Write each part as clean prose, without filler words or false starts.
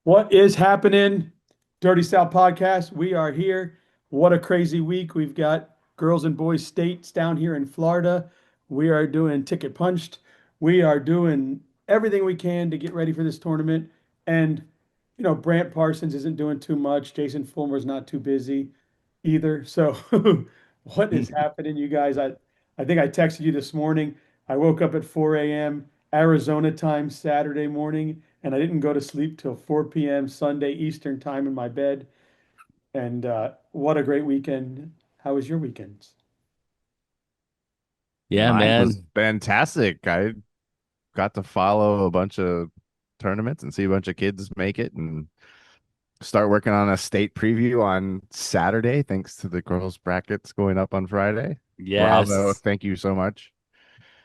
What is happening? Dirty South Podcast. We are here. What a crazy week. We've got girls and boys states down here in Florida. We are doing ticket punched. We are doing everything we can to get ready for this tournament. And, Brant Parsons isn't doing too much. Jason Fulmer's not too busy either. So, what is happening, you guys? I think I texted you this morning. I woke up at 4 a.m. Arizona time Saturday morning, and I didn't go to sleep till 4 p.m. Sunday Eastern time in my bed. And what a great weekend. How was your weekends? Yeah, Mine was man. fantastic. I got to follow a bunch of tournaments and see a bunch of kids make it and start working on a state preview on Saturday, thanks to the girls' brackets going up on Friday. Bravo. Yes, Thank you so much,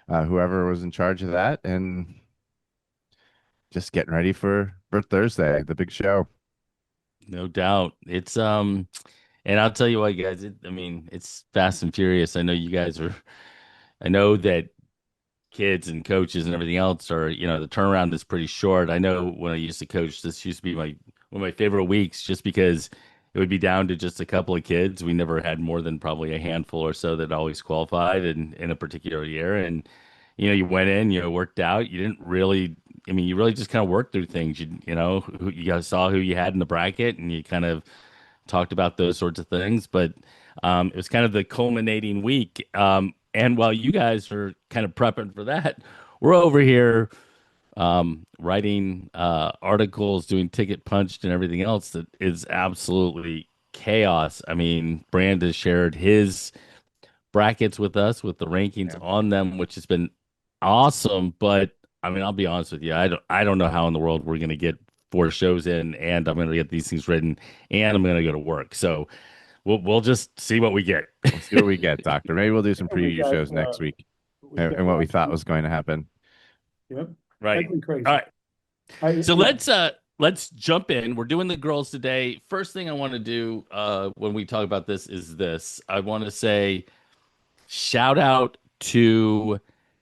whoever was in charge of that. And just getting ready for Thursday, the big show. no doubt. And I'll tell you what, guys, I mean, it's fast and furious. I know that kids and coaches and everything else the turnaround is pretty short. I know when I used to coach, this used to be one of my favorite weeks just because it would be down to just a couple of kids. We never had more than probably a handful or so that always qualified in a particular year. And, you went in, worked out. You didn't really, I mean, you really just kind of worked through things. You guys saw who you had in the bracket and you kind of talked about those sorts of things. But it was kind of the culminating week. And while you guys are kind of prepping for that, we're over here writing articles, doing ticket punched, and everything else that is absolutely chaos. I mean, Brand has shared his brackets with us with the rankings Yeah. on them, which has been awesome. But I mean, I'll be honest with you, I don't know how in the world we're gonna get four shows in, and I'm gonna get these things written, and I'm gonna go to work. So we'll just see what we get. We'll see what we get, Doctor. Maybe we'll do some We preview got shows next week we've got and what we last thought week. was going to happen. Yep. That's Right. been All crazy. right. I So you know, let's jump in. We're doing the girls today. First thing I want to do when we talk about this is this. I want to say shout out to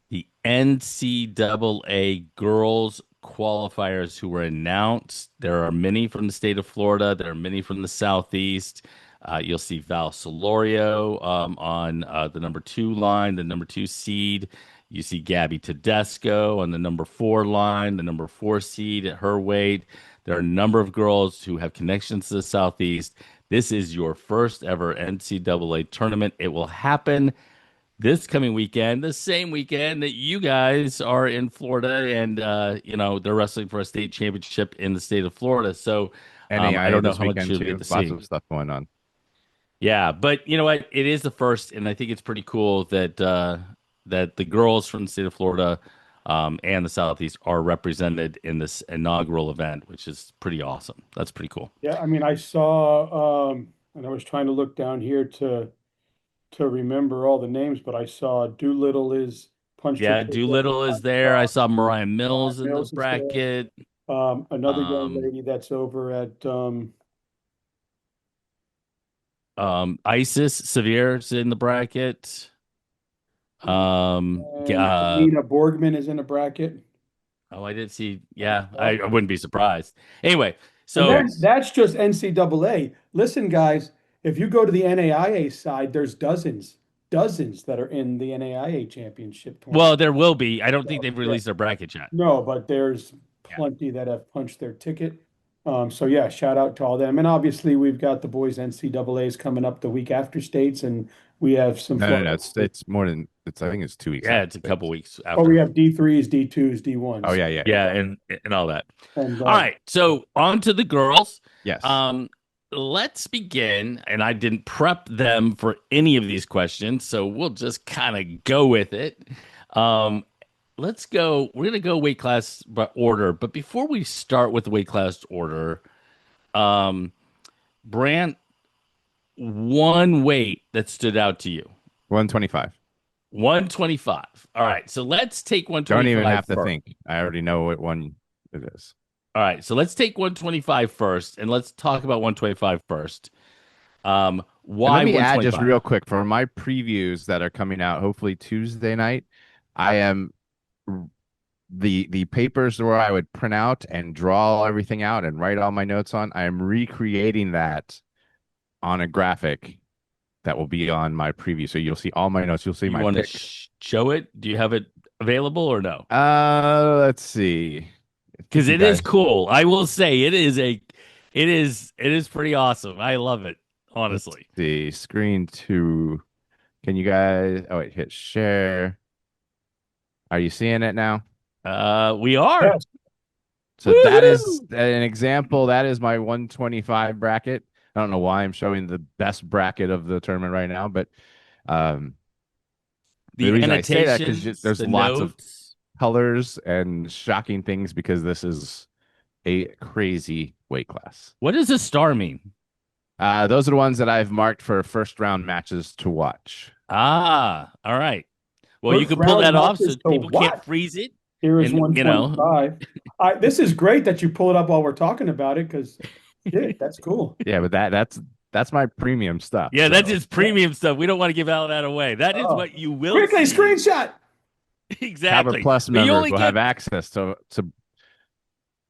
the NCAA girls qualifiers who were announced. There are many from the state of Florida. There are many from the Southeast. You'll see Val Solorio on the number two line, the number two seed. You see Gabby Tedesco on the number four line, the number four seed at her weight. There are a number of girls who have connections to the Southeast. This is your first ever NCAA tournament. It will happen this coming weekend, the same weekend that you guys are in Florida, and they're wrestling for a state championship in the state of Florida. So I NAIA don't know this how much weekend you'll get too. to Lots see. of stuff going on. Yeah, but you know what? It is the first, and I think it's pretty cool that the girls from the state of Florida and the Southeast are represented in this inaugural event, which is pretty awesome. That's pretty cool. yeah, I mean I saw and I was trying to look down here to remember all the names, but I saw Doolittle is punched her Yeah, ticket. Doolittle I is there. I saw saw Mariah Ryan Mills in the Mills is there. bracket. Another young Um, lady that's over at Isis Severe's in the bracket. Yeah. Nina Borgman is in a bracket. Oh, I did see. Yeah, I wouldn't be surprised. Anyway, And so then Yes. that's just NCAA. Listen, guys, if you go to the NAIA side, there's dozens that are in the NAIA championship tournament. well, there will be. I don't think So, they've yeah, released their bracket yet. no, but there's Yeah. plenty that have punched their ticket. So yeah, shout out to all them. And obviously we've got the boys NCAAs coming up the week after states, and we have some No, no, no. Florida. It's more than it's. I think it's 2 weeks Yeah, after it's a couple this. weeks Oh, we after. have D3s, D2s, Oh D1s. yeah, yeah, Yeah, and all that. And All right, so on to the girls. yes. Um, let's begin. And I didn't prep them for any of these questions, so we'll just kind of go with it. Um, let's go. We're gonna go weight class order, but before we start with the weight class order, um, Brant, one weight that stood out to you. 125. 125. All right, so let's take Don't even 125 have to first. think. I already know what one it is. All right, so let's take 125 first, and let's talk about 125 first. And let Why me add just 125? real quick for my previews that are coming out hopefully Tuesday night. I am the papers where I would print out and draw everything out and write all my notes on, I am recreating that on a graphic that will be on my preview. So you'll see all my notes. You'll see You my want to pick. show it? Do you have it available or no? Let's see. I think Because you it is guys. cool. I will say it is pretty awesome. I love it, Let's honestly. see. Screen two. Can you guys? Oh wait, hit share. Are you seeing it now? We are. Yes. So that is Woohoo! an example. That is my 125 bracket. I don't know why I'm showing the best bracket of the tournament right now, but um, the The reason I say that because annotations, there's the lots of notes. colors and shocking things because this is a crazy weight class. What does a star mean? Those are the ones that I've marked for first round matches to watch. Ah, all right. Well, you First can pull round that off so matches to people can't what? freeze it. Here is And, 125. This is great that you pull it up while we're talking about it because shit, that's cool. Yeah, but that's my premium stuff. yeah, that's So just premium stuff. We don't want to give all that away. That is Oh, what you will quickly see. screenshot. Cover Exactly. Plus But you members only will have get access to you only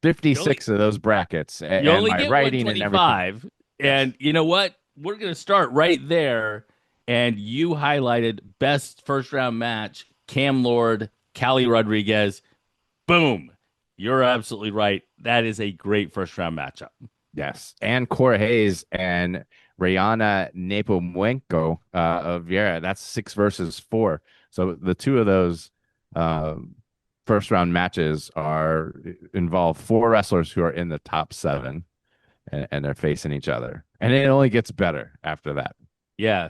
56 of those brackets you and only my get writing and everything. 125. Yes. And you know what? We're going to start right there. And you highlighted best first round match, Cam Lord, Callie Rodriguez. Boom. You're absolutely right. That is a great first round matchup. Yes. And Cora Hayes and Rayana Nepomuceno of Viera. That's 6 versus 4. So the two of those um, first round matches are involve 4 wrestlers who are in the top 7 and they're facing each other. And it only gets better after that. Yeah,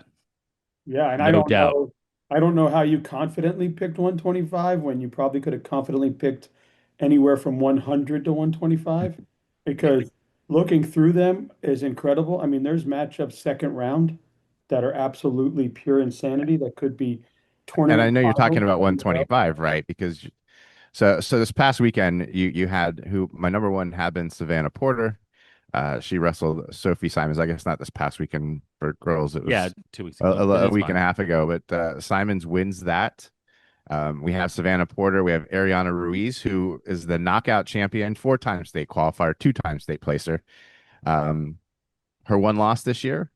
Yeah, and no doubt. I don't know how you confidently picked 125 when you probably could have confidently picked anywhere from 100 to 125 because looking through them is incredible. I mean, there's matchups second round that are absolutely pure insanity that could be And I tournament know you're talking finals about as well. 125, right? Because so this past weekend you had who my number one had been Savannah Porter. She wrestled Sophie Simons. I guess not this past weekend for girls. It Yeah, was 2 weeks a, ago. a, And a it's week and fine. a half ago. But Simons wins that. We have Savannah Porter. We have Ariana Ruiz, who is the knockout champion, 4 time state qualifier, 2 time state placer. Um, her one loss this year,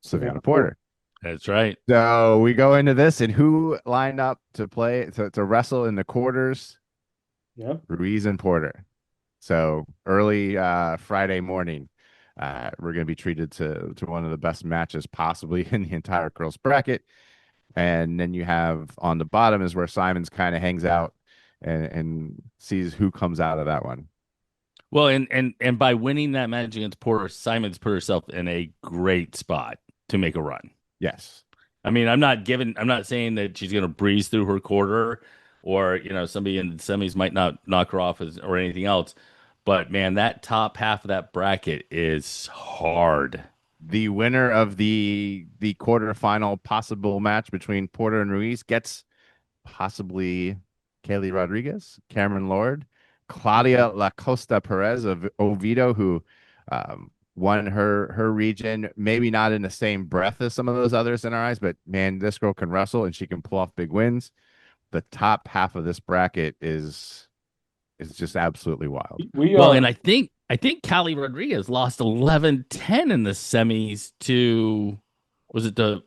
Savannah Savannah Ford. Porter. That's right. So we go into this, and who lined up to play to wrestle in the quarters? Yep. Ruiz and Porter. So early Friday morning, we're going to be treated to one of the best matches possibly in the entire girls bracket. And then you have on the bottom is where Simons kind of hangs out and sees who comes out of that one. Well, and by winning that match against Porter, Simons put herself in a great spot to make a run. Yes. I mean, I'm not saying that she's going to breeze through her quarter or, somebody in the semis might not knock her off or anything else. But man, that top half of that bracket is hard. The winner of the quarterfinal possible match between Porter and Ruiz gets possibly Kaylee Rodriguez, Cameron Lord, Claudia La Costa Perez of Oviedo, who won her region, maybe not in the same breath as some of those others in our eyes, but man, this girl can wrestle and she can pull off big wins. The top half of this bracket is just absolutely wild. We Well, are, and I think Callie Rodriguez lost 11-10 in the semis to was it the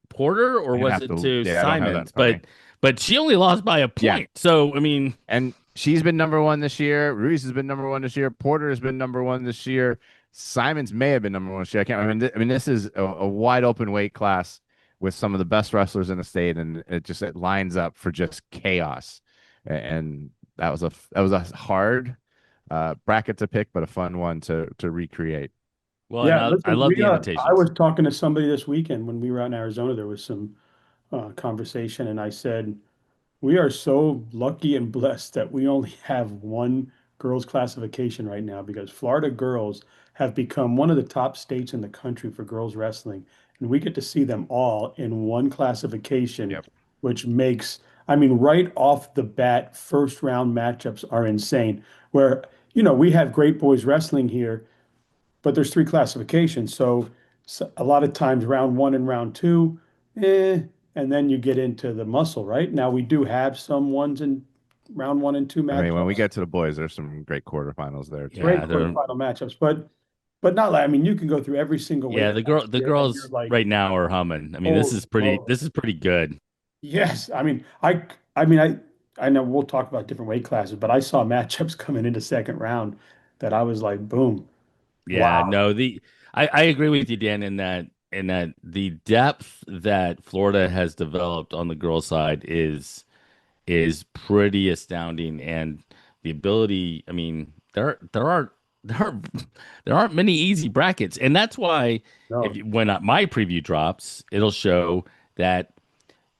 Porter or You'd was have it to, to yeah, I don't have that in Simons? front of me. But she only lost by a Yeah, point. So I mean, and she's been number one this year. Ruiz has been number one this year. Porter has been number one this year. Simons may have been number one this year. I can't. I mean, this is a wide open weight class with some of the best wrestlers in the state, and it lines up for just chaos. And that was a hard bracket to pick, but a fun one to recreate. well, and yeah, I listen, love the I invitations. was talking to somebody this weekend when we were out in Arizona. There was some conversation, and I said, we are so lucky and blessed that we only have one girls classification right now because Florida girls have become one of the top states in the country for girls wrestling. And we get to see them all in one classification, Yep. which makes, I mean, right off the bat, first round matchups are insane. Where, we have great boys wrestling here, but there's three classifications. So a lot of times round one and round two, and then you get into the muscle, right? Now we do have some ones and round one and two I mean, when we matchups. get to the boys, there's some great quarterfinals there too. Great Yeah, they're quarterfinal matchups, but not like, I mean, you can go through every single weight yeah, class the here and you're girls like, right now are humming. I mean, holy moly. this is pretty good. Yes, I mean, I know we'll talk about different weight classes, but I saw matchups coming into second round that I was like, boom, Yeah, wow. no, I agree with you, Dan, in that the depth that Florida has developed on the girls' side is pretty astounding, and the ability. I mean, there are there aren't many easy brackets, and that's why No, when my preview drops, it'll show that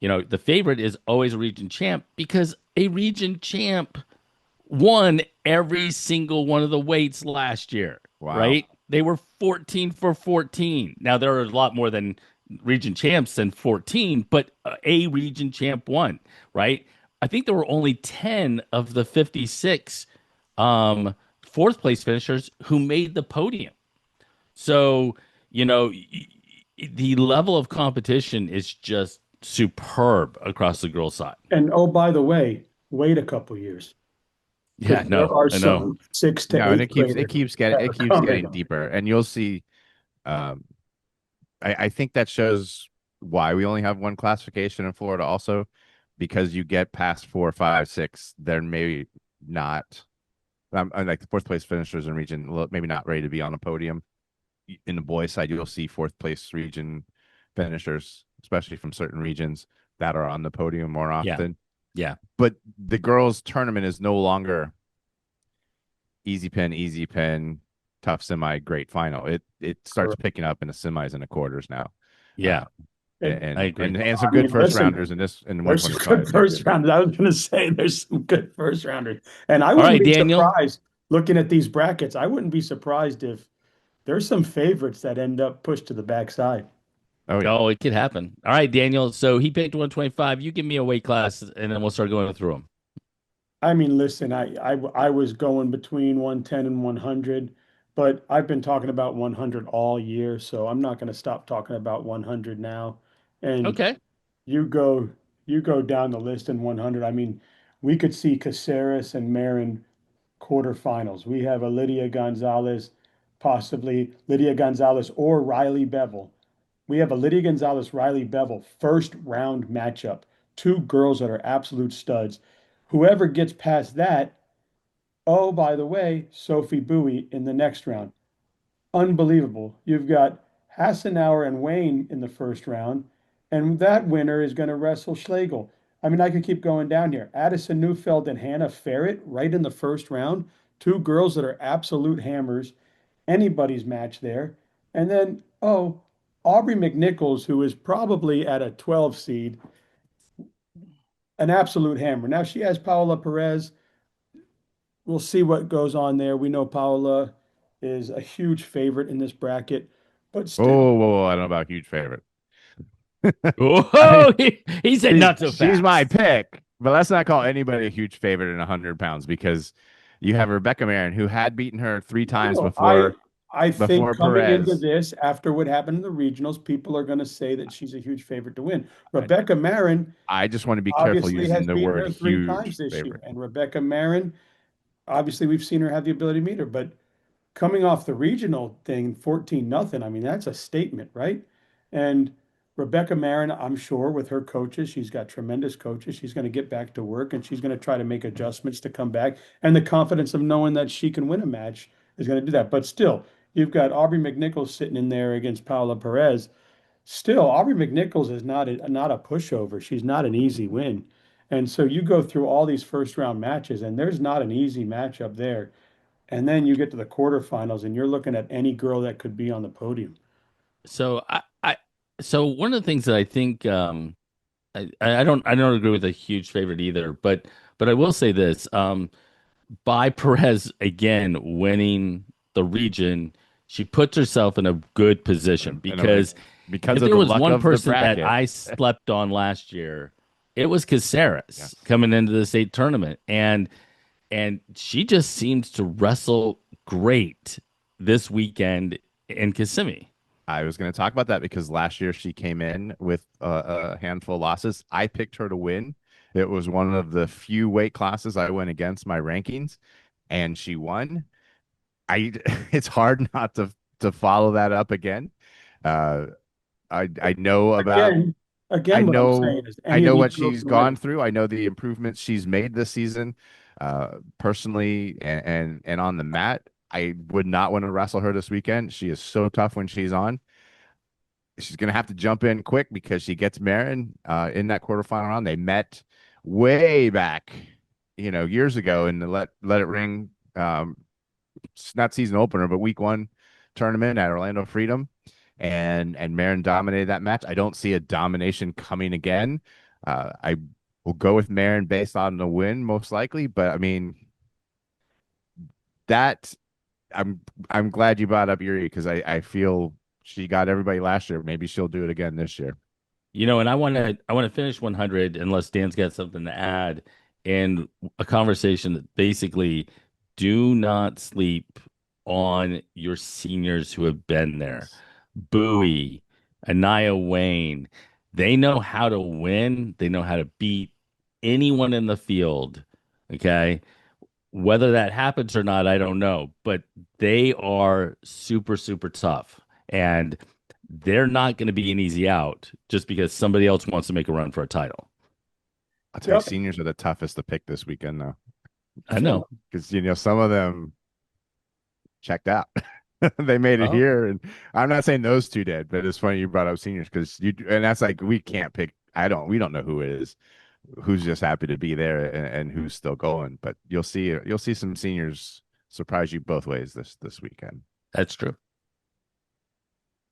the favorite is always a region champ because a region champ won every single one of the weights last year, Wow. right? They were 14 for 14. Now, there are a lot more than region champs than 14, but a region champ won, right? I think there were only 10 of the 56 um, fourth place finishers who made the podium. So, the level of competition is just superb across the girls' side. and oh, by the way, wait a couple years because Yeah, there no, are I know. some six to No, and eighth graders that it are keeps coming. getting deeper, and you'll see. Um, I think that shows why we only have one classification in Florida, also, because you get past 4, 5, 6, they're maybe not. Like the fourth place finishers in region, maybe not ready to be on a podium. In the boys' side, you'll see fourth place region finishers, especially from certain regions, that are on the podium more Yeah, often. yeah. But the girls' tournament is no longer easy pin, tough semi, great final. It starts Correct. picking up in the semis and the quarters now. Uh, Yeah, I and agree. and some I good mean, first listen, rounders in this in there's some 125 good too. first rounders. I was going to say there's some good first rounders, and I All wouldn't right, be Daniel. surprised looking at these brackets. I wouldn't be surprised if there's some favorites that end up pushed to the backside. Oh yeah. Oh, it could happen. All right, Daniel. So he picked 125. You give me a weight class, and then we'll start going through them. I mean, listen, I was going between 110 and 100, but I've been talking about 100 all year, so I'm not going to stop talking about 100 now. And Okay. you go you go down the list in 100. I mean, we could see Caceres and Marin quarterfinals. We have a Lydia Gonzalez, possibly Lydia Gonzalez or Riley Bevel. We have a Lydia Gonzalez Riley Bevel first round matchup. Two girls that are absolute studs. Whoever gets past that, oh, by the way, Sophie Bowie in the next round. Unbelievable. You've got Hassenauer and Wayne in the first round, and that winner is going to wrestle Schlegel. I mean, I could keep going down here. Addison Neufeld and Hannah Ferret right in the first round. Two girls that are absolute hammers. Anybody's match there. And then, oh, Aubrey McNichols, who is probably at a 12 seed, an absolute hammer. Now she has Paola Perez. We'll see what goes on there. We know Paola is a huge favorite in this bracket, but still, Oh, whoa, I don't know about huge favorite. I Oh, he said not so she's my fast. pick, but let's not call anybody a huge favorite in 100 pounds because you have Rebecca Marin who had beaten her 3 times no, I think before coming into Perez. this, after what happened in the regionals, people are going to say that she's a huge favorite to win. Rebecca Marin I just want to be careful obviously using has the beaten word her three times huge this year, favorite. and Rebecca Marin, obviously, we've seen her have the ability to meet her, but coming off the regional thing, 14-0, I mean, that's a statement, right? And Rebecca Marin, I'm sure with her coaches, she's got tremendous coaches. She's going to get back to work and she's going to try to make adjustments to come back. And the confidence of knowing that she can win a match is going to do that. But still, you've got Aubrey McNichols sitting in there against Paula Perez. Still, Aubrey McNichols is not a pushover. She's not an easy win. And so you go through all these first round matches, and there's not an easy matchup there. And then you get to the quarterfinals, and you're looking at any girl that could be on the podium. So so one of the things that I think I don't agree with a huge favorite either, but I will say this. By Perez again winning the region, she puts herself in a good position And because because if of there the was luck one of the person that bracket. I slept on last year, it was Caceres Yes. coming into the state tournament. And she just seems to wrestle great this weekend in Kissimmee. I was going to talk about that because last year she came in with a handful of losses. I picked her to win. It was one of the few weight classes I went against my rankings, and she won. I it's hard not to follow that up again. Uh, I know about Again, I again, what I'm saying know is I any of know these what girls she's can win. gone through. I know the improvements she's made this season, personally and on the mat. I would not want to wrestle her this weekend. She is so tough when she's on. She's gonna have to jump in quick because she gets Marin in that quarterfinal round. They met way back, years ago in the Let It Ring, not season opener, but week one tournament at Orlando Freedom, and Marin dominated that match. I don't see a domination coming again. I will go with Marin based on the win most likely, but I mean that I'm glad you brought up Yuri because I feel she got everybody last year. Maybe she'll do it again this year. And I want to finish 100 unless Dan's got something to add, and a conversation that basically do not sleep on your seniors who have been there. Bowie, Anaya Wayne, they know how to win. They know how to beat anyone in the field. Okay. Whether that happens or not, I don't know, but they are super, super tough. And they're not going to be an easy out just because somebody else wants to make a run for a title. I'll tell you, Yep. seniors are the toughest to pick this weekend though, I know. because some of them checked out. They made it Well, here, and I'm not saying those two did, but it's funny you brought up seniors because and that's like we can't pick. We don't know who is, who's just happy to be there and who's still going. But you'll see some seniors surprise you both ways this weekend. that's true.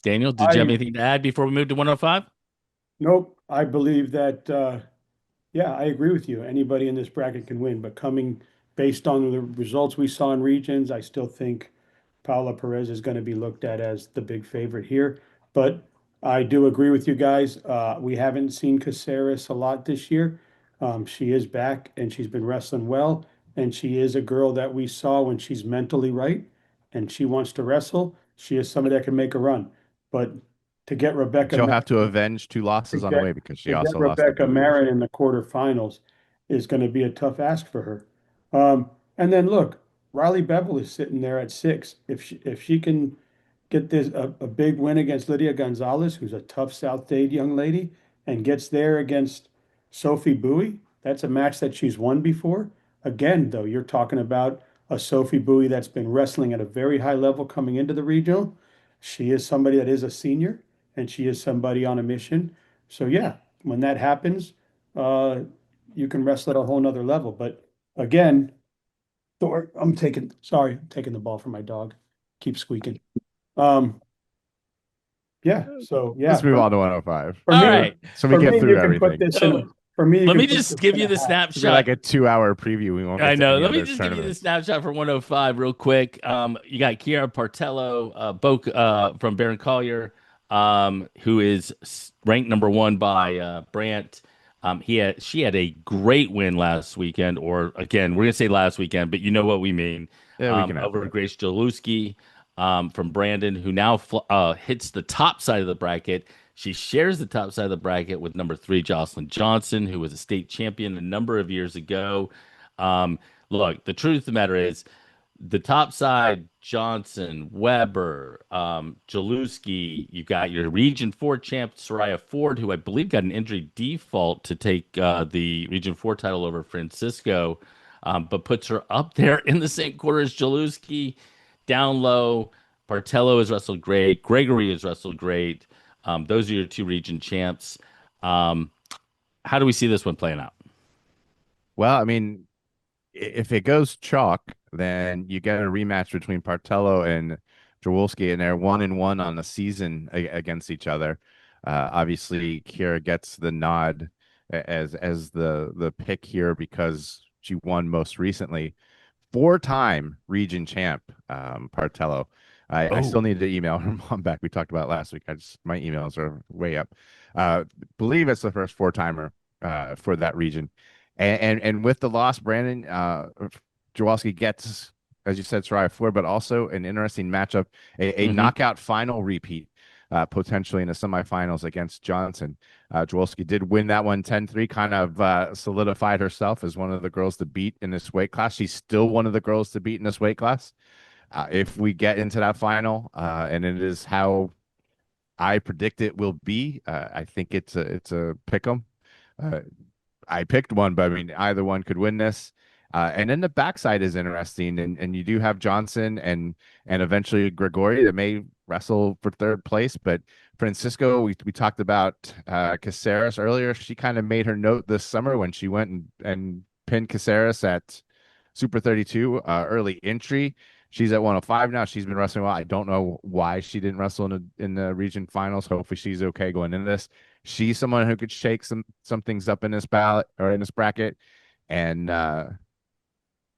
Daniel, did you have I anything to add before we move to 105? Nope. I believe that yeah, I agree with you. Anybody in this bracket can win, but coming based on the results we saw in regions, I still think Paula Perez is going to be looked at as the big favorite here. But I do agree with you guys. We haven't seen Caceres a lot this year. She is back and she's been wrestling well. And she is a girl that we saw when she's mentally right and she wants to wrestle. She is somebody that can make a run. But to get Rebecca She'll have to Marin avenge two to losses on the get way because she to get also lost to Rebecca Bowie this Marin year. in the quarterfinals is going to be a tough ask for her. And then look, Riley Bevel is sitting there at 6. If she can get this a big win against Lydia Gonzalez, who's a tough South Dade young lady, and gets there against Sophie Bowie, that's a match that she's won before. Again, though, you're talking about a Sophie Bowie that's been wrestling at a very high level coming into the regional. She is somebody that is a senior, and she is somebody on a mission. So yeah, when that happens, uh, you can wrestle at a whole nother level. But again, Thor, I'm taking the ball from my dog. Keep squeaking. Um, yeah. So Let's yeah, move on to 105 for All me, right. so we for get me, through you can put everything. this in So a, for me, you let can me put just this give in you a the hat. It'll be snapshot. like a 2 hour preview. We won't I get to know. any Let me other just give you the tournaments. snapshot for 105 real quick. You got Kiara Partello, from Baron Collier, who is ranked number one by Brant. She had a great win last weekend, or again, we're gonna say last weekend, but you know what we mean. Yeah, we can have Over both. Grace Jaluski, from Brandon, who now hits the top side of the bracket. She shares the top side of the bracket with number three, Jocelyn Johnson, who was a state champion a number of years ago. Look, the truth of the matter is, the top side, Johnson, Weber, Jaluski, you got your Region 4 champ, Soraya Ford, who I believe got an injury default to take the Region 4 title over Francisco, but puts her up there in the same quarter as Jaluski. Down low, Bartello has wrestled great. Gregory has wrestled great. Those are your two region champs. Um, how do we see this one playing out? Well, I mean, if it goes chalk, then you get a rematch between Partello and Jaworski, and they're 1-1 on the season against each other. Obviously, Kira gets the nod as the pick here because she won most recently. Four-time region champ, Partello. I still Oh, need to email her mom back. We talked about it last week. My emails are way up. Believe it's the first four-timer for that region. And with the loss, Brandon Jaworski gets, as you said, Soraya Ford, but also an interesting matchup, a hmm knockout final repeat potentially in the semifinals against Johnson. Jaworski did win that one 10-3, kind of solidified herself as one of the girls to beat in this weight class. She's still one of the girls to beat in this weight class. If we get into that final, and it is how I predict it will be, I think it's a pick 'em. Uh, I picked one, but I mean either one could win this. And then the backside is interesting, and you do have Johnson and eventually Grigori that may wrestle for third place. But Francisco, we talked about Caceres earlier. She kind of made her note this summer when she went and pinned Caceres at Super 32 early entry. She's at 105 now. She's been wrestling well. I don't know why she didn't wrestle in the region finals. Hopefully she's okay going into this. She's someone who could shake some things up in this ballot or in this bracket. And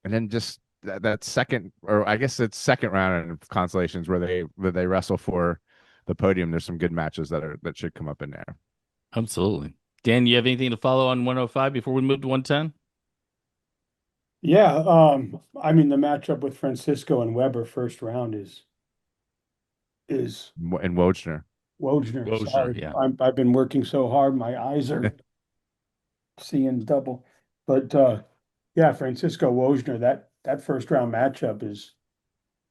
then just that second, or I guess it's second round of constellations where they wrestle for the podium. There's some good matches that should come up in there. Absolutely. Dan, you have anything to follow on 105 before we move to 110? Yeah, I mean the matchup with Francisco and Weber first round is And Wojner. Wojner. Wojner, Sorry, yeah. I've been working so hard, my eyes are seeing double. But yeah, Francisco Wojner, that first round matchup is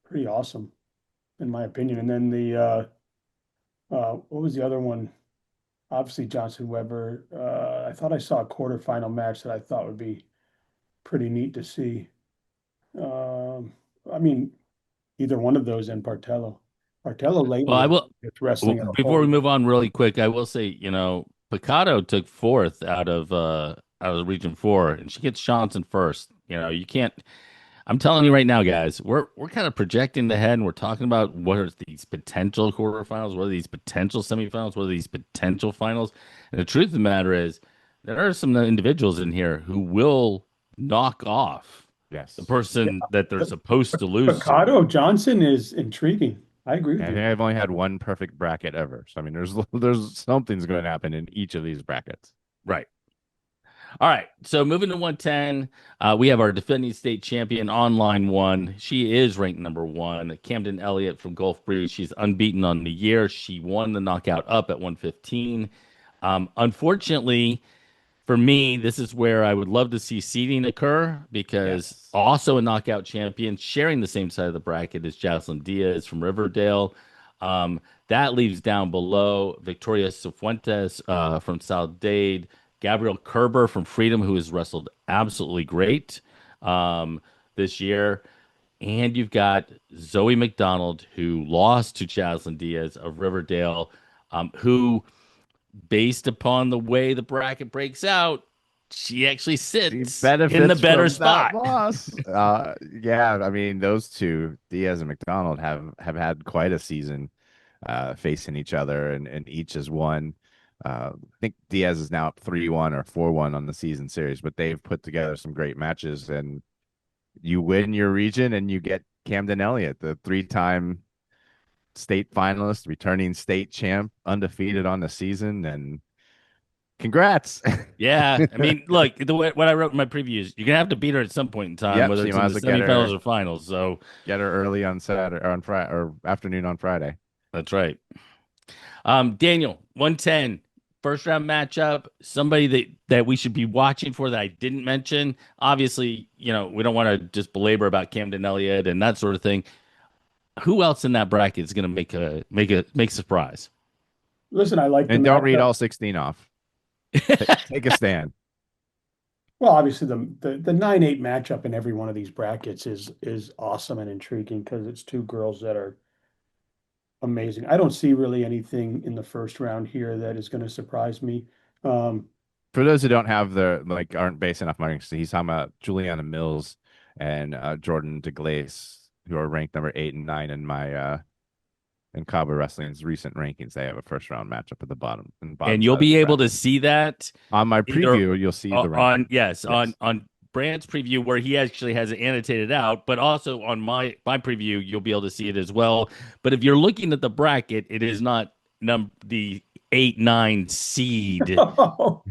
pretty awesome, in my opinion. And then what was the other one? Obviously Johnson Weber. I thought I saw a quarterfinal match that I thought would be pretty neat to see. I mean, either one of those and Bartello. Bartello Well, I lately will. it's wrestling at a Before we whole. move on really quick, I will say, Picado took fourth out of Region 4, and she gets Johnson first. You can't. I'm telling you right now, guys, we're kind of projecting ahead, and we're talking about what are these potential quarterfinals, what are these potential semifinals, what are these potential finals. And the truth of the matter is, there are some individuals in here who will knock off the Yes. person that they're Yeah, supposed to lose to. Picado Johnson is intriguing. I agree And with I you. think I've only had one perfect bracket ever. So I mean, there's something's going to happen in each of these brackets. Right. All right. So moving to 110, we have our defending state champion on line one. She is ranked number one. Camden Elliott from Gulf Breeze. She's unbeaten on the year. She won the knockout up at 115. Unfortunately, for me, this is where I would love to see seeding occur because Yes. also a knockout champion sharing the same side of the bracket as Jocelyn Diaz from Riverdale. That leaves down below Victoria Cifuentes from South Dade, Gabrielle Kerber from Freedom, who has wrestled absolutely great this year. And you've got Zoe McDonald, who lost to Jocelyn Diaz of Riverdale, who based upon the way the bracket breaks out, she actually She sits in the benefits better from that spot. loss. Yeah, I mean, those two, Diaz and McDonald, have had quite a season facing each other, and each has won. I think Diaz is now up 3-1 or 4-1 on the season series, but they've put together some great matches. And you win your region, and you get Camden Elliott, the three-time state finalist, returning state champ, undefeated on the season, and congrats. Yeah, I mean, look, what I wrote in my previews, you're gonna have to beat her at some point in time, Yep, whether so you it's might in as the well semifinals or finals. So get her early on Saturday or on Friday or afternoon on Friday. that's right. Daniel, 110, first round matchup. Somebody that we should be watching for that I didn't mention. Obviously, we don't want to just belabor about Camden Elliott and that sort of thing. Who else in that bracket is going to make a surprise? Listen, I like the And don't read matchup. all 16 off. Take a stand. Well, obviously the 9-8 matchup in every one of these brackets is awesome and intriguing because it's two girls that are amazing. I don't see really anything in the first round here that is going to surprise me. Um, For those who don't have aren't based enough money, so he's talking about Juliana Mills and Jordan DeGlace, who are ranked number 8 and 9 in my in Cabo Wrestling's recent rankings. They have a first round matchup at the bottom And you'll side of be the able to bracket. see that On my either preview. You'll see the ranking. yes, Yes. on Brand's preview where he actually has it annotated out, but also on my preview you'll be able to see it as well. But if you're looking at the bracket, it is not the 8-9 seed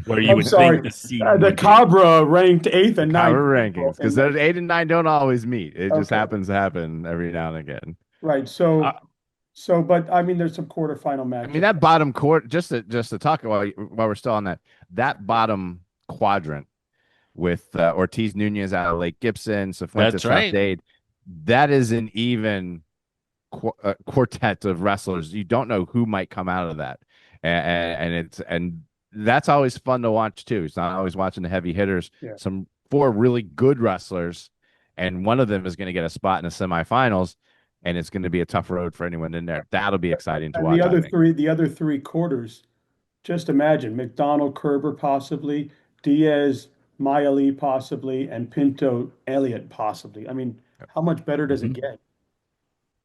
where you I'm would think sorry. the seeding The would be. Cabra ranked eighth The and Cabo ninth rankings, because in there's 8 and 9 don't always meet. It just okay, happens to happen every now and again. right. Uh, So, but I mean, there's some quarterfinal I mean, matchups. that bottom court, just to talk while we're still on that bottom quadrant with Ortiz Nunez out of Lake Gibson, Cifuentes That's South right. Dade, that is an even quartet of wrestlers. You don't know who might come out of that, and that's always fun to watch too. It's not always watching the heavy hitters. Yeah. Some four really good wrestlers, and one of them is going to get a spot in the semifinals, and it's going to be a tough road for anyone in there. That'll be exciting to And the watch, I other think. three, the other three quarters, just imagine McDonald, Kerber possibly, Diaz, Miley possibly, and Pinto, Elliott possibly. I mean, how much better does it Mhm. get?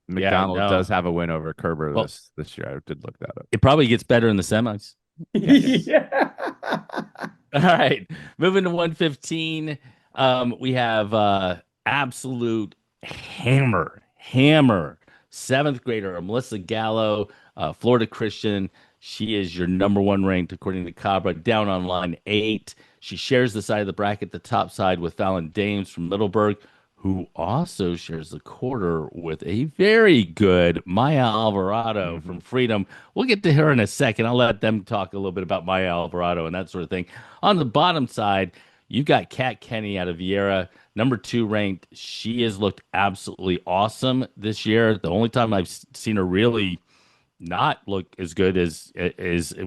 Yeah, I McDonald does know. have a win over Kerber Well, this year. I did look that up. it probably gets better in the semis. Yes. Yeah. All right, moving to 115. We have absolute hammer seventh grader Melissa Gallo, Florida Christian. She is your number one ranked according to Cabra, down on line 8. She shares the side of the bracket, the top side, with Fallon Dames from Middleburg, who also shares the quarter with a very good Maya Alvarado Mhm. from Freedom. We'll get to her in a second. I'll let them talk a little bit about Maya Alvarado and that sort of thing. On the bottom side, you've got Kat Kenny out of Vieira, number 2 ranked. She has looked absolutely awesome this year. The only time I've seen her really not look as good as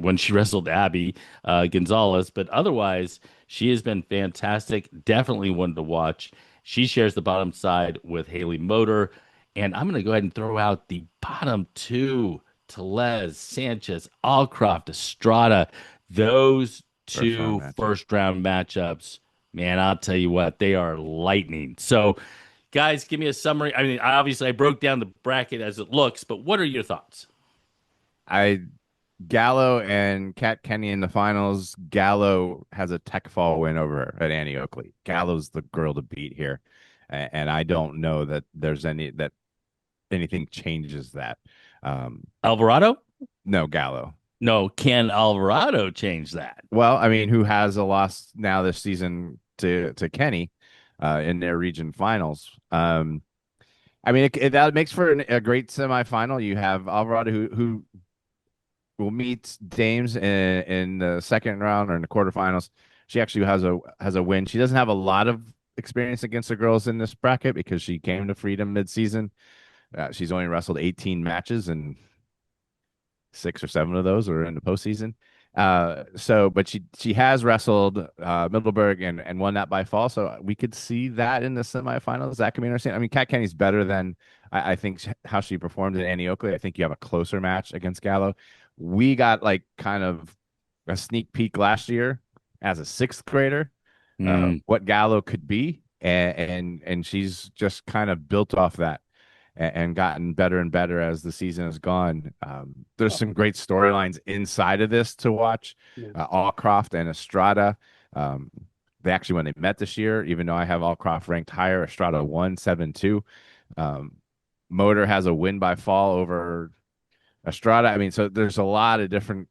when she wrestled Abby Gonzalez, but otherwise she has been fantastic. Definitely one to watch. She shares the bottom side with Haley Motor, and I'm going to go ahead and throw out the bottom two: Telez, Sanchez, Alcroft, Estrada. Those First round two matchup. first round matchups, man, I'll tell you what, they are lightning. So, guys, give me a summary. I mean, obviously, I broke down the bracket as it looks, but what are your thoughts? I Gallo and Kat Kenny in the finals. Gallo has a tech fall win over her at Annie Oakley. Gallo's the girl to beat here, and I don't know that there's anything changes that. Um, Alvarado? no, Gallo. No, can Alvarado change that? Well, I mean, who has a loss now this season to Kenny in their region finals? I mean, that makes for a great semifinal. You have Alvarado who will meet Dames in the second round or in the quarterfinals. She actually has a win. She doesn't have a lot of experience against the girls in this bracket because she came to Freedom midseason. She's only wrestled 18 matches, and 6 or 7 of those are in the postseason. But she has wrestled Middleburg and won that by fall. So we could see that in the semifinals. That can be interesting. I mean, Kat Kenny's better than I think how she performed at Annie Oakley. I think you have a closer match against Gallo. We got like kind of a sneak peek last year as a sixth grader, Mm. what Gallo could be, and she's just kind of built off that and gotten better and better as the season has gone. There's some great storylines inside of this to watch. Yeah. Allcroft and Estrada. Um, they actually, when they met this year, even though I have Allcroft ranked higher, Estrada won 7-2. Um, Motor has a win by fall over Estrada. I mean, so there's a lot of different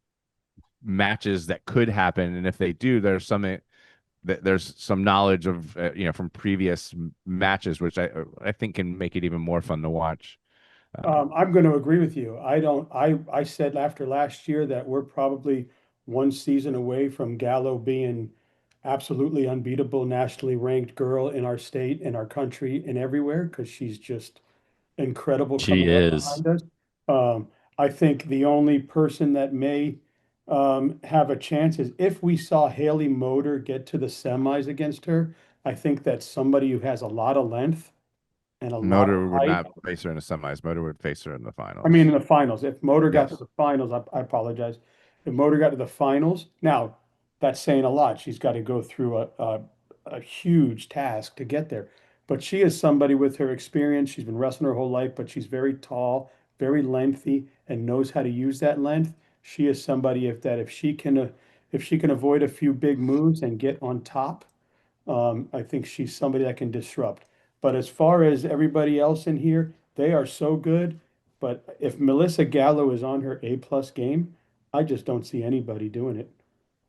matches that could happen, and if they do, there's some knowledge of from previous matches, which I think can make it even more fun to watch. I'm going to agree with you. I don't, I said after last year that we're probably one season away from Gallo being absolutely unbeatable, nationally ranked girl in our state, in our country, and everywhere, because she's just incredible She coming up is. behind us. Um, I think the only person that may have a chance is if we saw Haley Motor get to the semis against her. I think that's somebody who has a lot of length and a lot of Motor would height. not face her in the semis. Motor would face her in the I mean, finals. in the finals, if Motor got to Yes. the finals, I apologize. If Motor got to the finals, now that's saying a lot. She's got to go through a huge task to get there. But she is somebody with her experience. She's been wrestling her whole life, but she's very tall, very lengthy, and knows how to use that length. She is somebody if she can avoid a few big moves and get on top, I think she's somebody that can disrupt. But as far as everybody else in here, they are so good. But if Melissa Gallo is on her A+ game, I just don't see anybody doing it.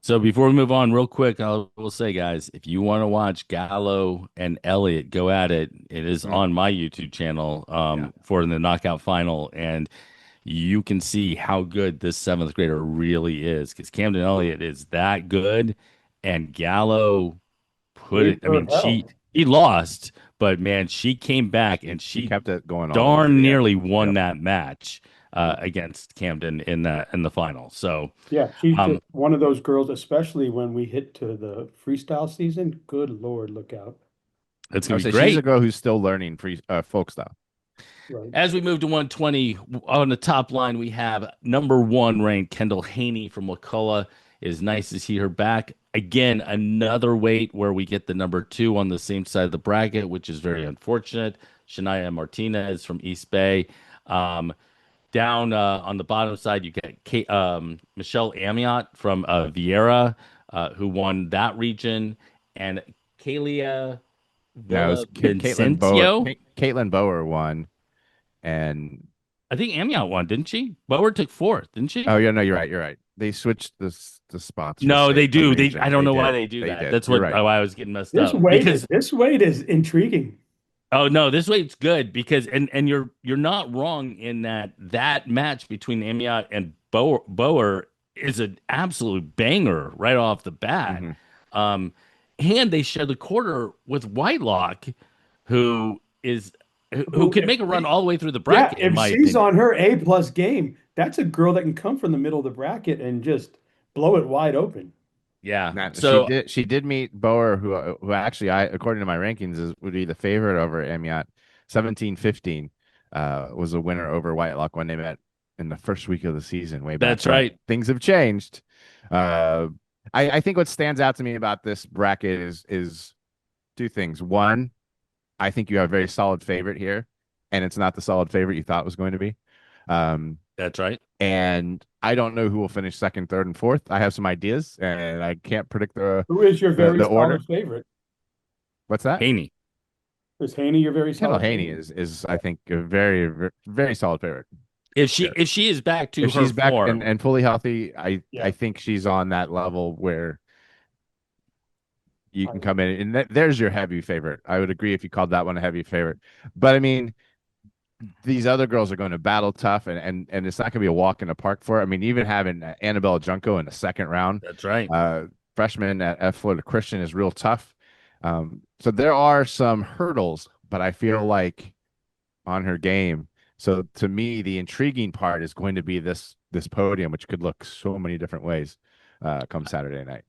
So before we move on, real quick, will say, guys, if you want to watch Gallo and Elliott go at it, it is Mm, on my YouTube channel yeah. for the knockout final. And you can see how good this seventh grader really is because Camden Elliott is that good, and Gallo put Gave it. I her mean, hell. he lost, but man, she came back and She she kept it going all the way to darn the end. nearly won Yep. that match Mhm. against Camden in the final. So Yeah, she's um, just one of those girls, especially when we hit to the freestyle season. Good Lord, look out. it's I gonna would be say she's a great. girl who's still learning free folk style. Right. As we move to 120, on the top line, we have number one ranked Kendall Haney from McCullough. It is nice to see her back. Again, another weight where we get the number two on the same side of the bracket, which is very unfortunate. Shania Martinez from East Bay. Um, Down on the bottom side, you get Michelle Amiot from Vieira, who won that region, and Kalia No, it was Villavicencio. Caitlin Bower won, and I think Amiot won, didn't she? Bower took fourth, didn't she? oh yeah, no, you're right. You're right. They switched the spots for No, they state from do. They I region. don't They know why did. they do They that. did. That's You're what right. why I was getting messed up because This weight is intriguing. oh no, this way it's good because and you're not wrong in that that match between Amiot and Bower is an absolute banger right off the bat. Hmm. Um, and they share the quarter with Whitelock, who is who Who, could if make a run she, all the way through the yeah, bracket, in if my she's opinion. on her A plus game, that's a girl that can come from the middle of the bracket and just blow it wide open. Yeah. Now, So she did meet Bower, who actually I according to my rankings is would be the favorite over Amiot. 17-15 was a winner over Whitelock when they met in the first week of the season way back that's when. right. Things have changed. Uh, I think what stands out to me about this bracket is two things. One, I think you have a very solid favorite here, and it's not the solid favorite you thought it was going to be. Um, That's right. and I don't know who will finish second, third, and fourth. I have some ideas, and I can't predict Who is your very the order. solid favorite? What's that? Haney. Is Haney your very Kendall solid Haney favorite? is I think a very solid favorite. Here. If she is back to If her she's back form, and fully healthy, I Yeah, think she's on that level where you I can would. come in and there's your heavy favorite. I would agree if you called that one a heavy favorite. But I mean, these other girls are going to battle tough, and it's not going to be a walk in the park for her. I mean, even having Annabelle Junko in the second round, that's right. uh, freshman at Florida Christian is real tough. So there are some hurdles, but I feel like on her game. So to me, the intriguing part is going to be this podium, which could look so many different ways come Saturday night.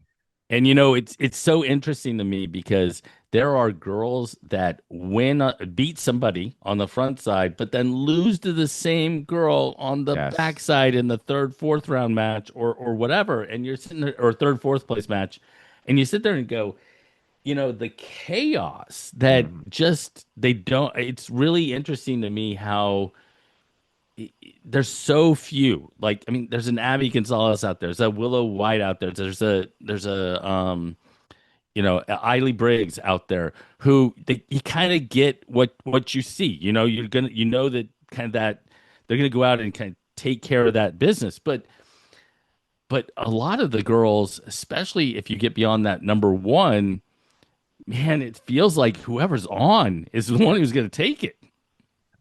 And you know, it's so interesting to me because there are girls that win beat somebody on the front side, but then lose to the same girl on the Yes. backside in the third, fourth round match or whatever, and you're sitting there or third, fourth place match, and you sit there and go, you know, the chaos that Mhm. just they don't. It's really interesting to me how there's so few. Like, I mean, there's an Abby Gonzalez out there. There's a Willow White out there. There's a you know, Eiley Briggs out there who you kind of get what you see. You know, you're gonna you know that kind of that they're gonna go out and kind of take care of that business. But a lot of the girls, especially if you get beyond that number one, man, it feels like whoever's on is the one who's gonna take it.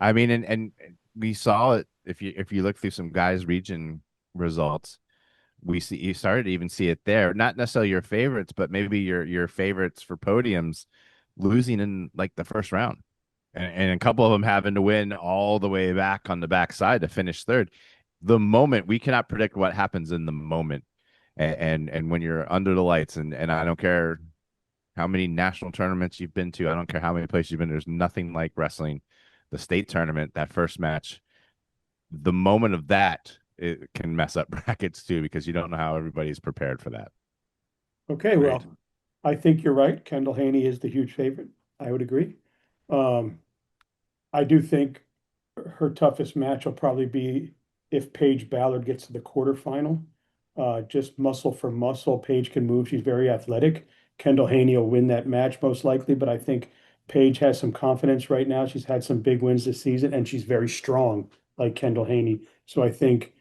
I mean, and we saw it if you look through some guys' region results, we see you started to even see it there. Not necessarily your favorites, but maybe your favorites for podiums losing in like the first round. And a couple of them having to win all the way back on the backside to finish third. The moment we cannot predict what happens in the moment, and when you're under the lights, and I don't care how many national tournaments you've been to, I don't care how many places you've been. There's nothing like wrestling, the state tournament, that first match. The moment of that it can mess up brackets too because you don't know how everybody's prepared for that. Okay, Right. well, I think you're right. Kendall Haney is the huge favorite. I would agree. Um, I do think her toughest match will probably be if Paige Ballard gets to the quarterfinal. Just muscle for muscle. Paige can move. She's very athletic. Kendall Haney will win that match most likely, but I think Paige has some confidence right now. She's had some big wins this season, and she's very strong, like Kendall Haney. So I think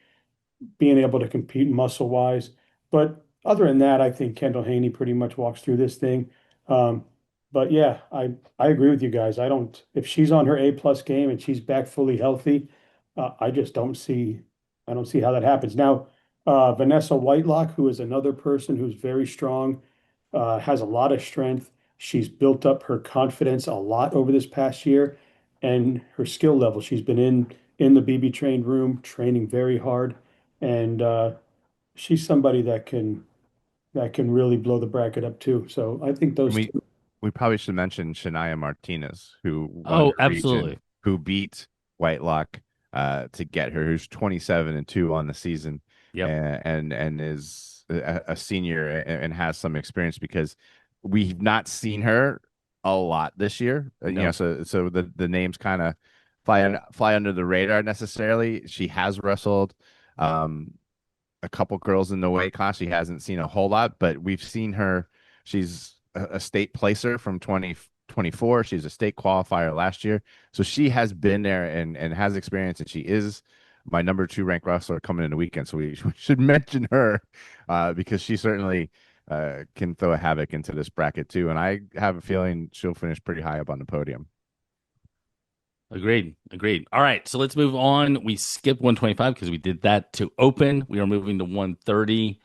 being able to compete muscle wise. But other than that, I think Kendall Haney pretty much walks through this thing. Um, but yeah, I agree with you guys. I don't if she's on her A plus game and she's back fully healthy, I just don't see I don't see how that happens. Now, Vanessa Whitelock, who is another person who's very strong, has a lot of strength. She's built up her confidence a lot over this past year and her skill level. She's been in the BB trained room, training very hard, and she's somebody that can really blow the bracket up too. So I think And those we two. we probably should mention Shania Martinez, who won Oh, her region, absolutely. who beat Whitelock to get her, who's 27-2 on the season, Yep. and is a senior and has some experience because we've not seen her a lot this year. No. So the names kind of fly under the radar necessarily. She has wrestled. Um, a couple girls in the weight class. She hasn't seen a whole lot, but we've seen her. She's a state placer from 2024. She's a state qualifier last year. So she has been there and has experience, and she is my number 2 ranked wrestler coming in the weekend. So we should mention her because she certainly can throw a havoc into this bracket too. And I have a feeling she'll finish pretty high up on the podium. Agreed. Agreed. All right. So let's move on. We skipped 125 because we did that to open. We are moving to 130.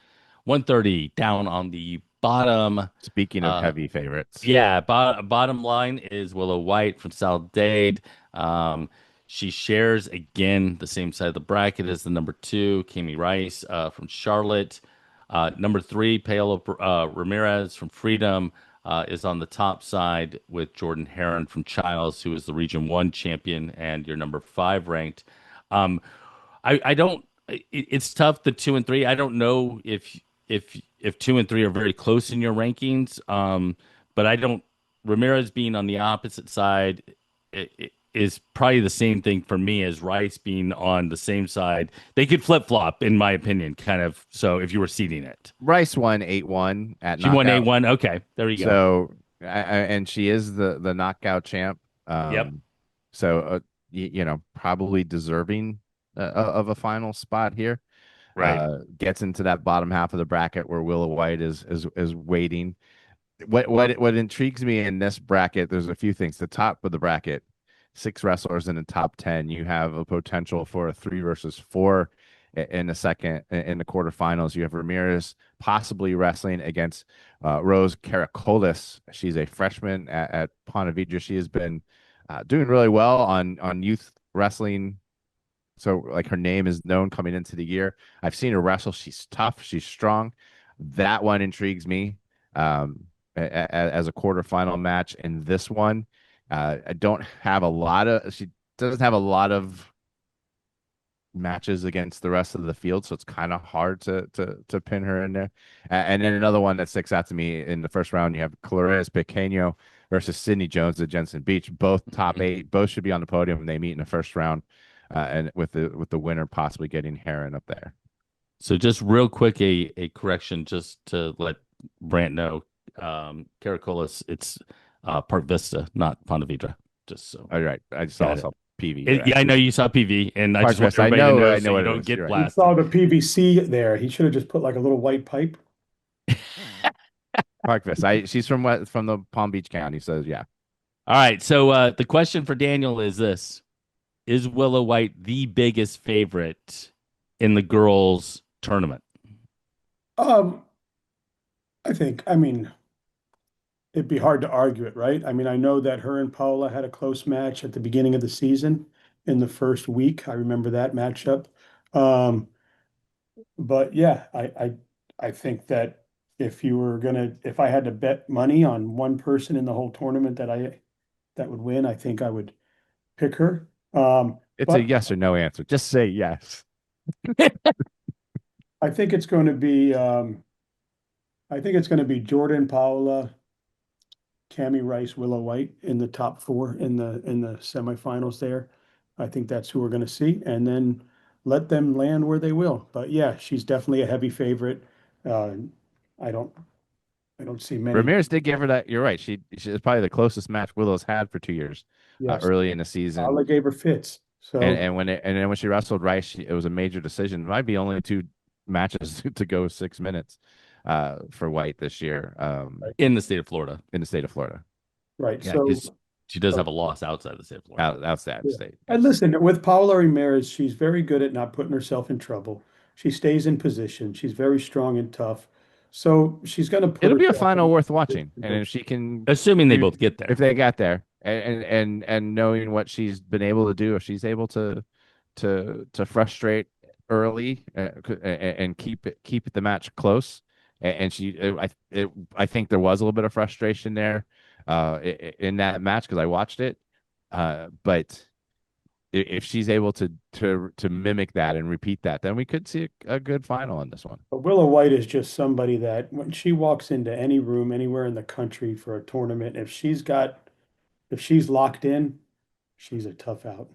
130 down on the bottom. Speaking of Uh, heavy favorites, yeah, bottom line is Willow White from South Dade. She shares again the same side of the bracket as the number 2, Kami Rice from Charlotte. Number 3, Paola Ramirez from Freedom is on the top side with Jordan Heron from Childs, who is the Region 1 champion and your number 5 ranked. Um, I don't. It's tough. The 2 and 3. I don't know if 2 and 3 are very close in your rankings. But I don't. Ramirez being on the opposite side is probably the same thing for me as Rice being on the same side. They could flip flop, in my opinion, kind of. So if you were seeding it, Rice won 8-1 at she won knockout. 8-1. Okay, there you go. So, and she is the knockout champ. Yep. So probably deserving of a final spot here. Right. Gets into that bottom half of the bracket where Willow White is waiting. What intrigues me in this bracket, there's a few things. The top of the bracket, 6 wrestlers in the top 10. You have a potential for a 3 versus 4 in the quarterfinals. You have Ramirez possibly wrestling against Rose Karakolis. She's a freshman at Ponte Vedra. She has been doing really well on youth wrestling. So like her name is known coming into the year. I've seen her wrestle. She's tough. She's strong. That one intrigues me as a quarterfinal match. And this one, I don't have a lot of. She doesn't have a lot of matches against the rest of the field, so it's kind of hard to pin her in there. And then another one that sticks out to me in the first round, you have Clarice Pequeño versus Sydney Jones at Jensen Beach. Both top 8, both should be on the podium when they meet in the first round, and with the winner possibly getting Heron up there. So just real quick, a correction, just to let Brant know. Caracolis, it's Park Vista, not Ponte Vedra. Just so. All right, I just Got saw PV. Yeah, I know you saw PV, and I Park just want Vista. everybody to know I so know you what it don't is. get You're right. He blasted. saw the PVC there. He should have just put like a little white pipe. Park Vista. She's from the Palm Beach County, so yeah. All right, so the question for Daniel is this: Is Willow White the biggest favorite in the girls' tournament? Um, I mean, it'd be hard to argue it, right? I mean, I know that her and Paula had a close match at the beginning of the season in the first week. I remember that matchup. Um, but yeah, I think that if I had to bet money on one person in the whole tournament that would win, I think I would pick her. It's a But yes or no answer. Just say yes. I think it's going to be Jordan, Paula, Cami Rice, Willow White in the top 4 in the semifinals there. I think that's who we're going to see, and then let them land where they will. But yeah, she's definitely a heavy favorite. Uh, I don't I don't see many. Ramirez did give her that. You're right. She's probably the closest match Willow's had for 2 years, Yes, early in the season. Paula gave her fits. And So then when she wrestled Rice, it was a major decision. It might be only 2 matches to go 6 minutes for White this year In the state of Florida. in the state of Florida. right. Yeah, So because She does So, have a loss outside the state of Florida. Outside yeah. state. And Yes. listen, with Paula Ramirez, she's very good at not putting herself in trouble. She stays in position. She's very strong and tough. So she's going to put It'll be a herself final in worth a watching, position and to if she can, Assuming they do, both get if there. they got there, and knowing what she's been able to do, if she's able to frustrate early and keep the match close, and I think there was a little bit of frustration there, in that match because I watched it, but if she's able to mimic that and repeat that, then we could see a good final in this one. But Willow White is just somebody that when she walks into any room anywhere in the country for a tournament, if she's locked in, she's a tough out.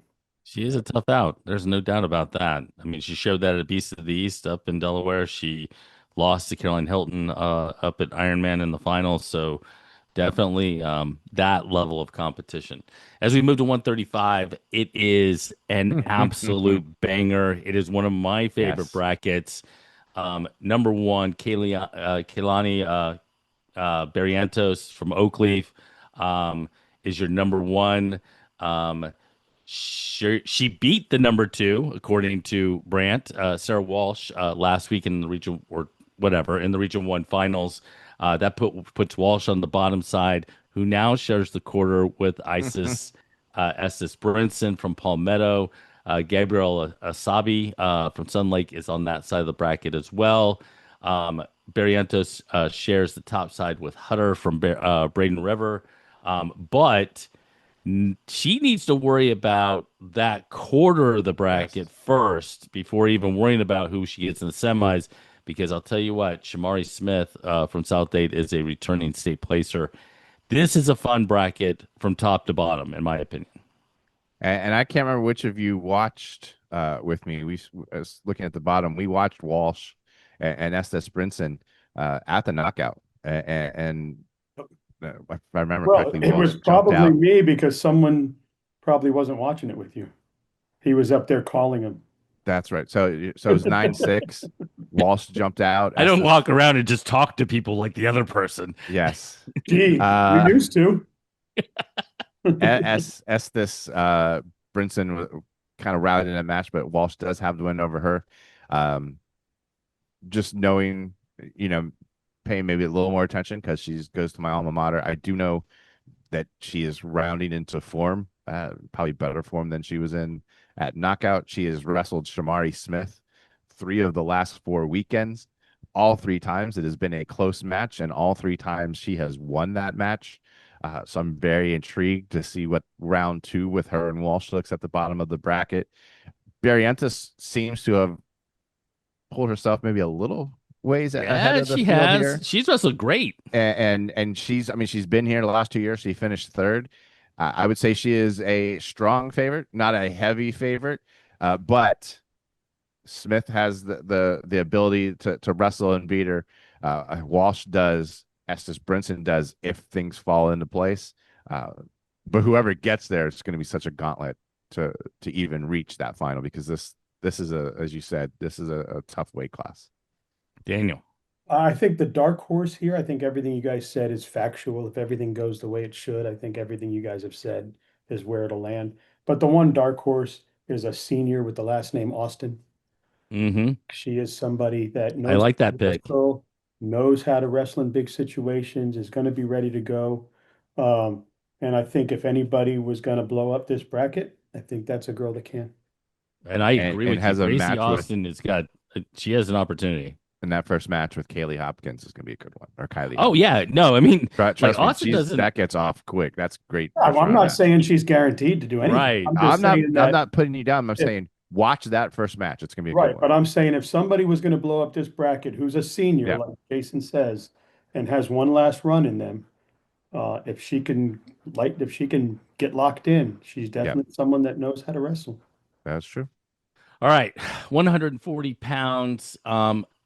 She is a tough out. There's no doubt about that. I mean, she showed that at Beast of the East up in Delaware. She lost to Caroline Hilton up at Ironman in the finals. So definitely that level of competition. As we move to 135, it is an absolute banger. It is one of my favorite Yes. brackets. Number one, Kaylani Barrientos from Oakleaf is your number one. Um, she beat the number two, according to Brandt, Sarah Walsh, last week in the region or whatever in the Region One finals. That puts Walsh on the bottom side, who now shares the quarter with Isis Estes Brinson from Palmetto. Gabriel Asabi from Sun Lake is on that side of the bracket as well. Barrientos shares the top side with Hutter from Braden River. But she needs to worry about that quarter of the Yes. bracket first before even worrying about who she gets in the semis. Because I'll tell you what, Shamari Smith from South Dade is a returning state placer. This is a fun bracket from top to bottom, in my opinion. And I can't remember which of you watched with me. We was looking at the bottom. We watched Walsh and Estes Brinson at the knockout, and if I remember Well, correctly, it was Walsh jumped probably out. me because someone probably wasn't watching it with you. He was up there calling him. That's right. So it was 9-6. Walsh jumped out. I don't Estes, walk around and just talk to people like the other person. yes. Gee, you Uh, used to. Estes Brinson kind of rallied in that match, but Walsh does have the win over her. Um, just knowing, you know, paying maybe a little more attention because she goes to my alma mater. I do know that she is rounding into form, probably better form than she was in at knockout. She has wrestled Shamari Smith 3 of the last 4 weekends. All 3 times it has been a close match, and all 3 times she has won that match. So I'm very intrigued to see what round two with her and Walsh looks at the bottom of the bracket. Barrientos seems to have pulled herself maybe a little ways ahead Yeah, of the she field has. here. She's wrestled great. And she's, I mean, she's been here the last 2 years. She finished third. I would say she is a strong favorite, not a heavy favorite, but Smith has the ability to wrestle and beat her. Walsh does. Estes Brinson does if things fall into place. Uh, but whoever gets there, it's going to be such a gauntlet to even reach that final because this is a, as you said, this is a tough weight class. Daniel. I think the dark horse here, I think everything you guys said is factual. If everything goes the way it should, I think everything you guys have said is where it'll land. But the one dark horse is a senior with the last name Austin. Mm-hmm. She is somebody that I knows like how that to pick. wrestle, knows how to wrestle in big situations, is going to be ready to go. And I think if anybody was going to blow up this bracket, I think that's a girl that can. And I And agree and with you. has a Gracie match with Austin has got, she has an opportunity. and that first match with Kaylee Hopkins is going to be a good one, or Kylie Oh, Hopkins. yeah. No, I mean, like Trust me, Austin doesn't, that gets off quick. That's great Yeah, well, first I'm round not match. saying she's guaranteed to do anything. right. I'm just saying I'm that not putting you down. I'm if, saying watch that first match. It's going to be a good right, one. but I'm saying if somebody was going to blow up this bracket, who's a senior, Yeah, like Jason says, and has one last run in them, if she can get locked in, she's yeah, definitely someone that knows how to wrestle. that's true. All right, 140 pounds.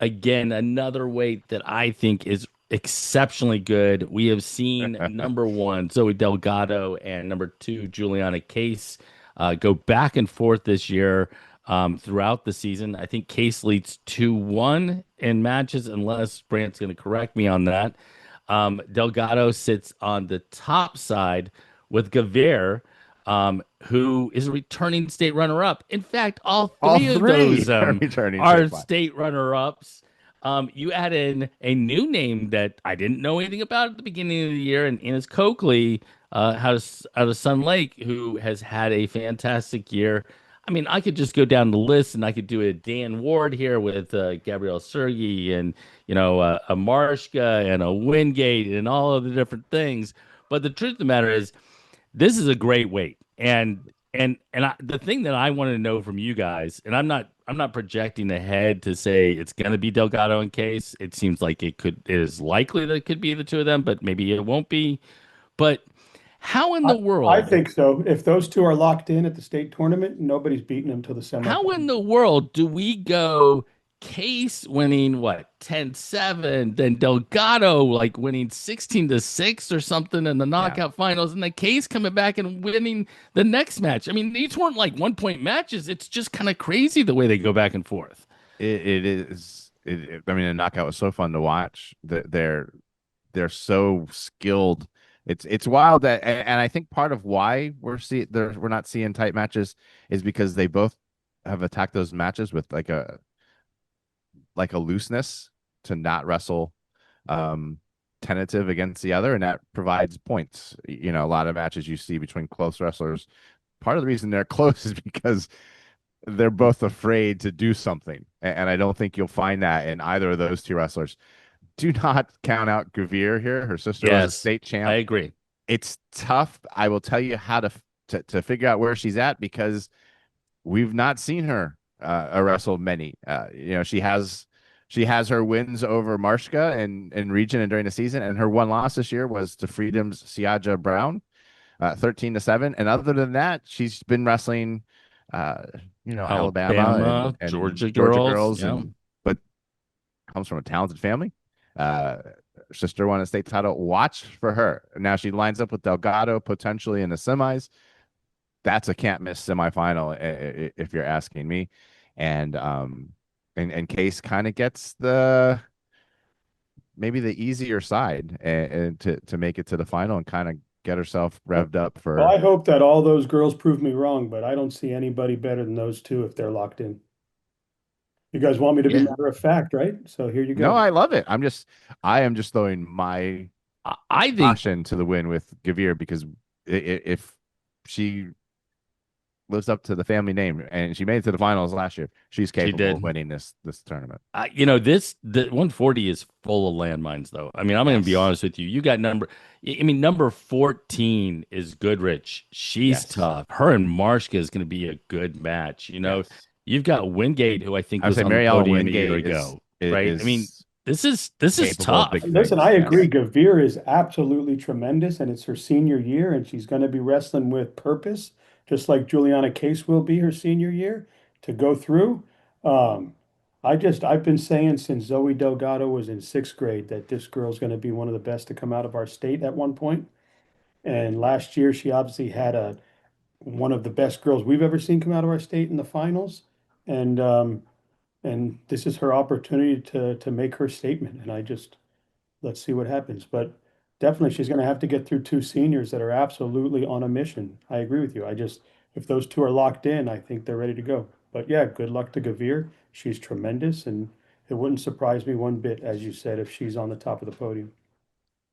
Again, another weight that I think is exceptionally good. We have seen number one Zoe Delgado and number two Juliana Case go back and forth this year throughout the season. I think Case leads 2-1 in matches, unless Brandt's going to correct me on that. Delgado sits on the top side with Gavir, who is a returning state runner-up. In fact, all All three of three those are returning are statewide. state runner-ups. You add in a new name that I didn't know anything about at the beginning of the year, and Ines Coakley, out of Sun Lake, who has had a fantastic year. I mean, I could just go down the list, and I could do a Dan Ward here with Gabrielle Sergi, and a Marshka and a Wingate and all of the different things. But the truth of the matter is, this is a great weight, the thing that I want to know from you guys, and I'm not projecting ahead to say it's going to be Delgado and Case. It seems like it is likely that it could be the two of them, but maybe it won't be. But how in I, the I world think so. If those two are locked in at the state tournament, nobody's beating them to the How in semifinal. the world do we go Case winning what 10-7, then Delgado like winning 16-6 or something in the Yeah, knockout finals, and then Case coming back and winning the next match? I mean, these weren't like 1 point matches. It's just kind of crazy the way they go back and forth. it is. I mean, the knockout was so fun to watch. They're so skilled. It's wild that, and I think part of why we're not seeing tight matches is because they both have attacked those matches with like a looseness to not wrestle um tentative against the other, and that provides points. A lot of matches you see between close wrestlers, part of the reason they're close is because they're both afraid to do something, and I don't think you'll find that in either of those two wrestlers. Do not count out Gavir here. Her sister was a Yes, state I champ. agree. It's tough. I will tell you how to figure out where she's at, because we've not seen her wrestle many. She has her wins over Marshka and region and during the season, and her one loss this year was to Freedom's Siaja Brown, 13-7. And other than that, she's been wrestling, uh, Alabama and Alabama, and Georgia Georgia girls, girls, yeah. and but comes from a talented family. Uh, her sister won a state title. Watch for her. Now she lines up with Delgado potentially in the semis. That's a can't miss semifinal, if you're asking me. And Case kind of gets the maybe the easier side, and to make it to the final and kind of get herself revved up Well, for. I hope that all those girls prove me wrong, but I don't see anybody better than those two if they're locked in. You guys want me to be Yeah. matter of fact, right? So here you No, go. I love it. I am just throwing my I think caution to the wind with Gavir, because if she lives up to the family name, and she made it to the finals last year, she's she capable of did. winning this tournament. The 140 is full of landmines, though. I mean, I'm going to be Yes. honest with you. You got number 14 is Goodrich. She's Yes. tough. Her and Marshka is going to be a good match. Yes. You've got Wingate, who I think I would was say on the Mary Ellen podium a year Wingate ago, is right? I mean, is this is capable of tough. big Listen, things. I agree. Yes. Gavir is absolutely tremendous, and it's her senior year, and she's going to be wrestling with purpose, just like Juliana Case will be her senior year to go through. Um, I've been saying since Zoe Delgado was in sixth grade that this girl's going to be one of the best to come out of our state at one point. And last year, she obviously had one of the best girls we've ever seen come out of our state in the finals, and this is her opportunity to make her statement. And let's see what happens. But definitely, she's going to have to get through two seniors that are absolutely on a mission. I agree with you. If those two are locked in, I think they're ready to go. But yeah, good luck to Gavir. She's tremendous, and it wouldn't surprise me one bit, as you said, if she's on the top of the podium.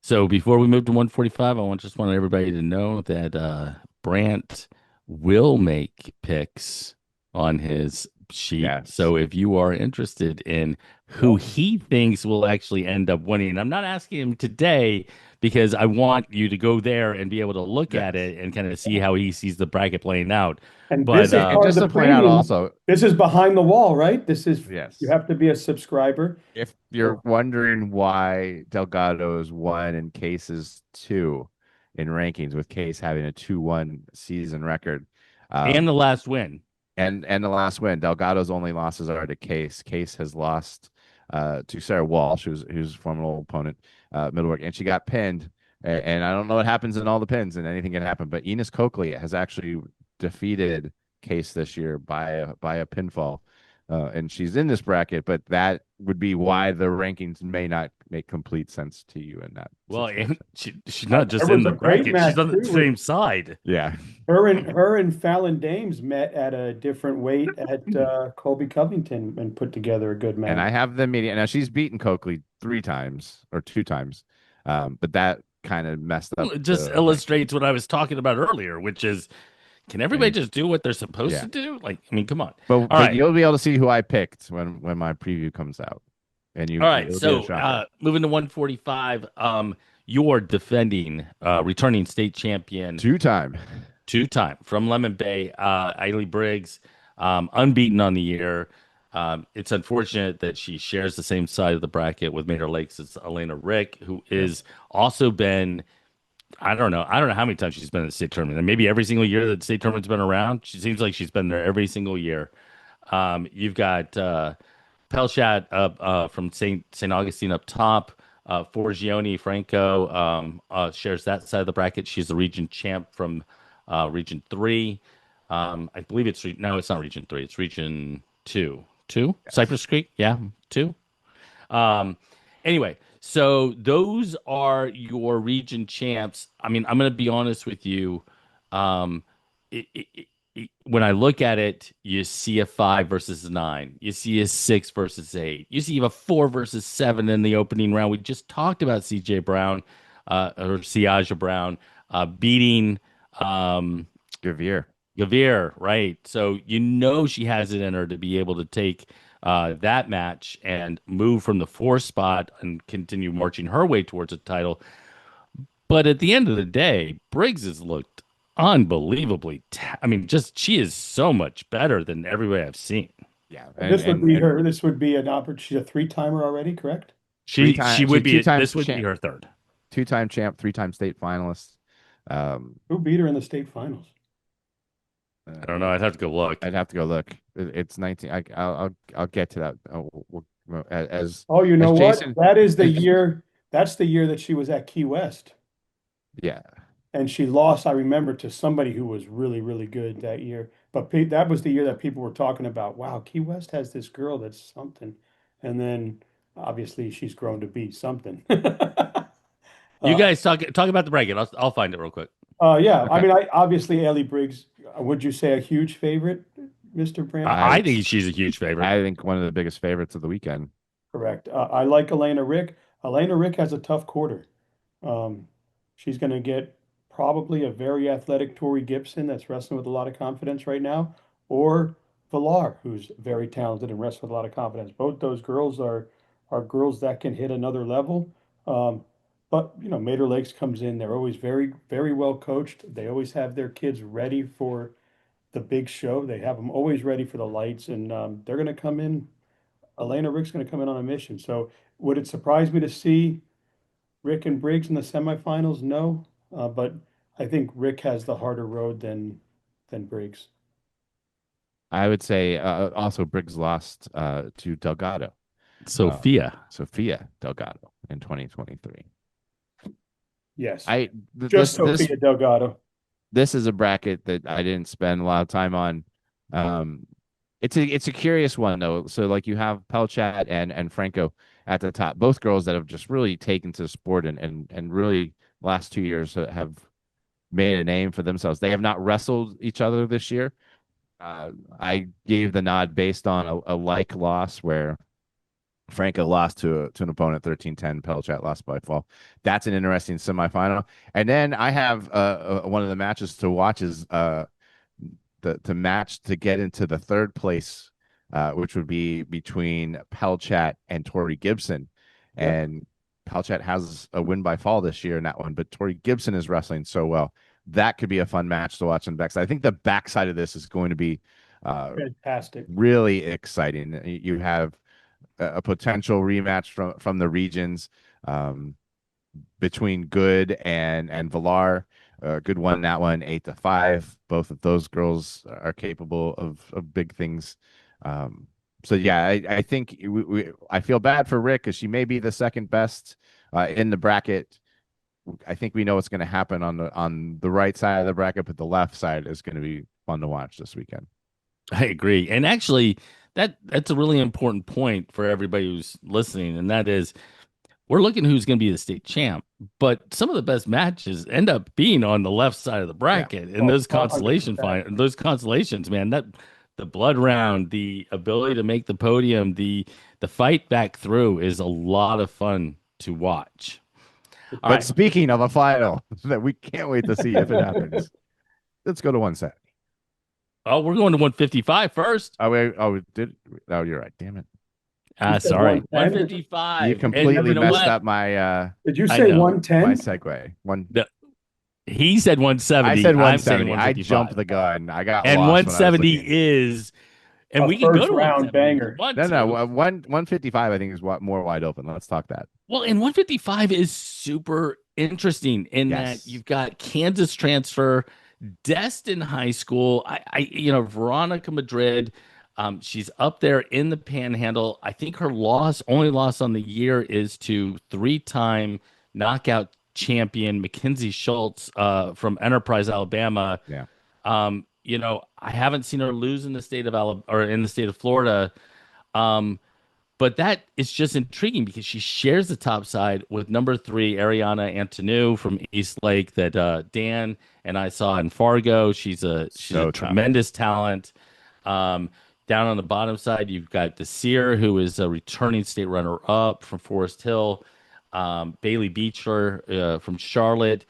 So before we move to 145, just want everybody to know that Brant will make picks on his sheet. Yes. So if you are interested in who Awesome. he thinks will actually end up winning, I'm not asking him today because I want you to go there and be able to look at Yes. it and kind of see how he sees the bracket playing out. And this But is And part of just the to point out premium. also, This is behind the wall, right? You yes, have to be a subscriber. if you're So, wondering why Delgado is 1 and Case is 2 in rankings, with Case having a 2-1 season record, and um, the last win. and the last win, Delgado's only losses are to Case. Case has lost to Sarah Walsh, who's a formidable opponent, Middleburg, and she got pinned. And I don't know what happens in all the pins, and anything can happen. But Ines Coakley has actually defeated Case this year by a pinfall. and she's in this bracket, but that would be why the rankings may not make complete sense to you in that Well, situation. and she's not There just in was the a great bracket; she's match on the too with same side. Yeah. her and Fallon Dames met at a different weight at Colby Covington and put together a good And match. I have the media. Now she's beaten Coakley 3 times or 2 times, but that kind of messed up It just the illustrates what I was talking about earlier, which is, can everybody ranking. just do what they're supposed Yeah, to do? Like, I mean, come on. but All right. you'll be able to see who I picked when my preview comes out, and All right. it'll be a So, shocker. moving to 145, you're defending, returning state champion 2 time. two-time from Lemon Bay, Eiley Briggs, unbeaten on the year. It's unfortunate that she shares the same side of the bracket with Mater Lakes as Elena Rick, who Yep. is also been, I don't know how many times she's been in the state tournament. And maybe every single year that the state tournament's been around, she seems like she's been there every single year. You've got Pelchat up from St. Augustine up top. Forgione Franco shares that side of the bracket. She's the region champ from Region 3. I believe no, it's not Region 3. It's Region 2. 2? Yes. Cypress Creek? Yeah, 2. Um, anyway, so those are your region champs. I mean, I'm going to be honest with you. Um, when I look at it, you see a 5 versus 9. You see a 6 versus 8. You see a 4 versus 7 in the opening round. We just talked about CJ Brown, or Siaja Brown, beating Gavir. Gavir, right? So she has it in her to be able to take that match and move from the 4 spot and continue marching her way towards a title. But at the end of the day, Briggs has looked unbelievably. I mean, just she is so much better than everybody I've seen. Yeah, This would be her. This would be an opportunity. She's a three-timer already, correct? She would be. Two-time This would be champ, her third. 2 time champ, 3 time state finalist. Who beat her in the state finals? I don't know. I'd have to go look. I'd have to go look. It's 19. I'll get to that. As Oh, you as know what? Jason. That is the as- year. That's the year that she was at Key West, yeah, and she lost. I remember to somebody who was really, really good that year. But that was the year that people were talking about. Wow, Key West has this girl that's something, and then obviously she's grown to be something. You Uh, guys talk about the bracket. I'll find it real quick. yeah, I okay. mean, I obviously Ellie Briggs. Would you say a huge favorite, Mr. Brandt? I I think she's a huge favorite. I think one of the biggest favorites of the weekend. Correct. I like Elena Rick. Elena Rick has a tough quarter. Um, she's going to get probably a very athletic Tori Gibson that's wrestling with a lot of confidence right now, or Villar, who's very talented and wrestles with a lot of confidence. Both those girls are girls that can hit another level. Um, but Mater Lakes comes in. They're always very, very well coached. They always have their kids ready for the big show. They have them always ready for the lights, and they're going to come in. Elena Rick's going to come in on a mission. So would it surprise me to see Rick and Briggs in the semifinals? No, but I think Rick has the harder road than Briggs. I would say also Briggs lost to Delgado, Sophia. Sophia Delgado in 2023. Yes, I just this Sophia Delgado. this is a bracket that I didn't spend a lot of time on. Um, it's a curious one though. So like you have Pelchat and Franco at the top, both girls that have just really taken to the sport and really last 2 years have made a name for themselves. They have not wrestled each other this year. I gave the nod based on a like loss where Franco lost to an opponent 13-10. Pelchat lost by 12. That's an interesting semifinal. And then I have one of the matches to watch is the match to get into the third place, which would be between Pelchat and Tori Gibson. Yep. And Pelchat has a win by fall this year in that one, but Tori Gibson is wrestling so well. That could be a fun match to watch on the backside. I think the backside of this is going to be Fantastic. really exciting. You have a potential rematch from the regions between Good and Villar. Good won that one 8-5. Both of those girls are capable of big things. So yeah, I think I feel bad for Rick because she may be the second best in the bracket. I think we know what's going to happen on the right side of the bracket, but the left side is going to be fun to watch this weekend. I agree. And actually, that's a really important point for everybody who's listening, and that is we're looking who's going to be the state champ, but some of the best matches end up being on the left side of the Yeah. bracket in Oh, those 100%. those constellations, man. That the blood round, the ability to make the podium, the fight back through is a lot of fun to watch. All But right. speaking of a final that we can't wait to see if it happens, let's go to 170. Oh, we're going to 155 first. Oh, wait, oh, you're right. Damn it. You Ah, said sorry. 110? You 155. And completely you know messed what? up my Did you I say know. my 110? segue. He said I 170. said I'm saying 170. I 155. jumped the gun. I got And lost when I was 170 looking. is, and A we can go first to round 170 if you banger. want No, no, to. 155 I think is what more wide open. Let's talk that. Well, and 155 is super interesting in that Yes. you've got Kansas transfer, Destin High School. Veronica Madrid. She's up there in the Panhandle. I think her only loss on the year is to three-time knockout champion Mackenzie Schultz from Enterprise, Alabama. Yeah. I haven't seen her lose in the state of Alabama or in the state of Florida. Um, but that is just intriguing because she shares the top side with number three, Ariana Antonou from East Lake that Dan and I saw in Fargo. She's a So tough. tremendous talent. Um, Down on the bottom side, you've got Desir, who is a returning state runner up from Forest Hill, Bailey Beecher from Charlotte.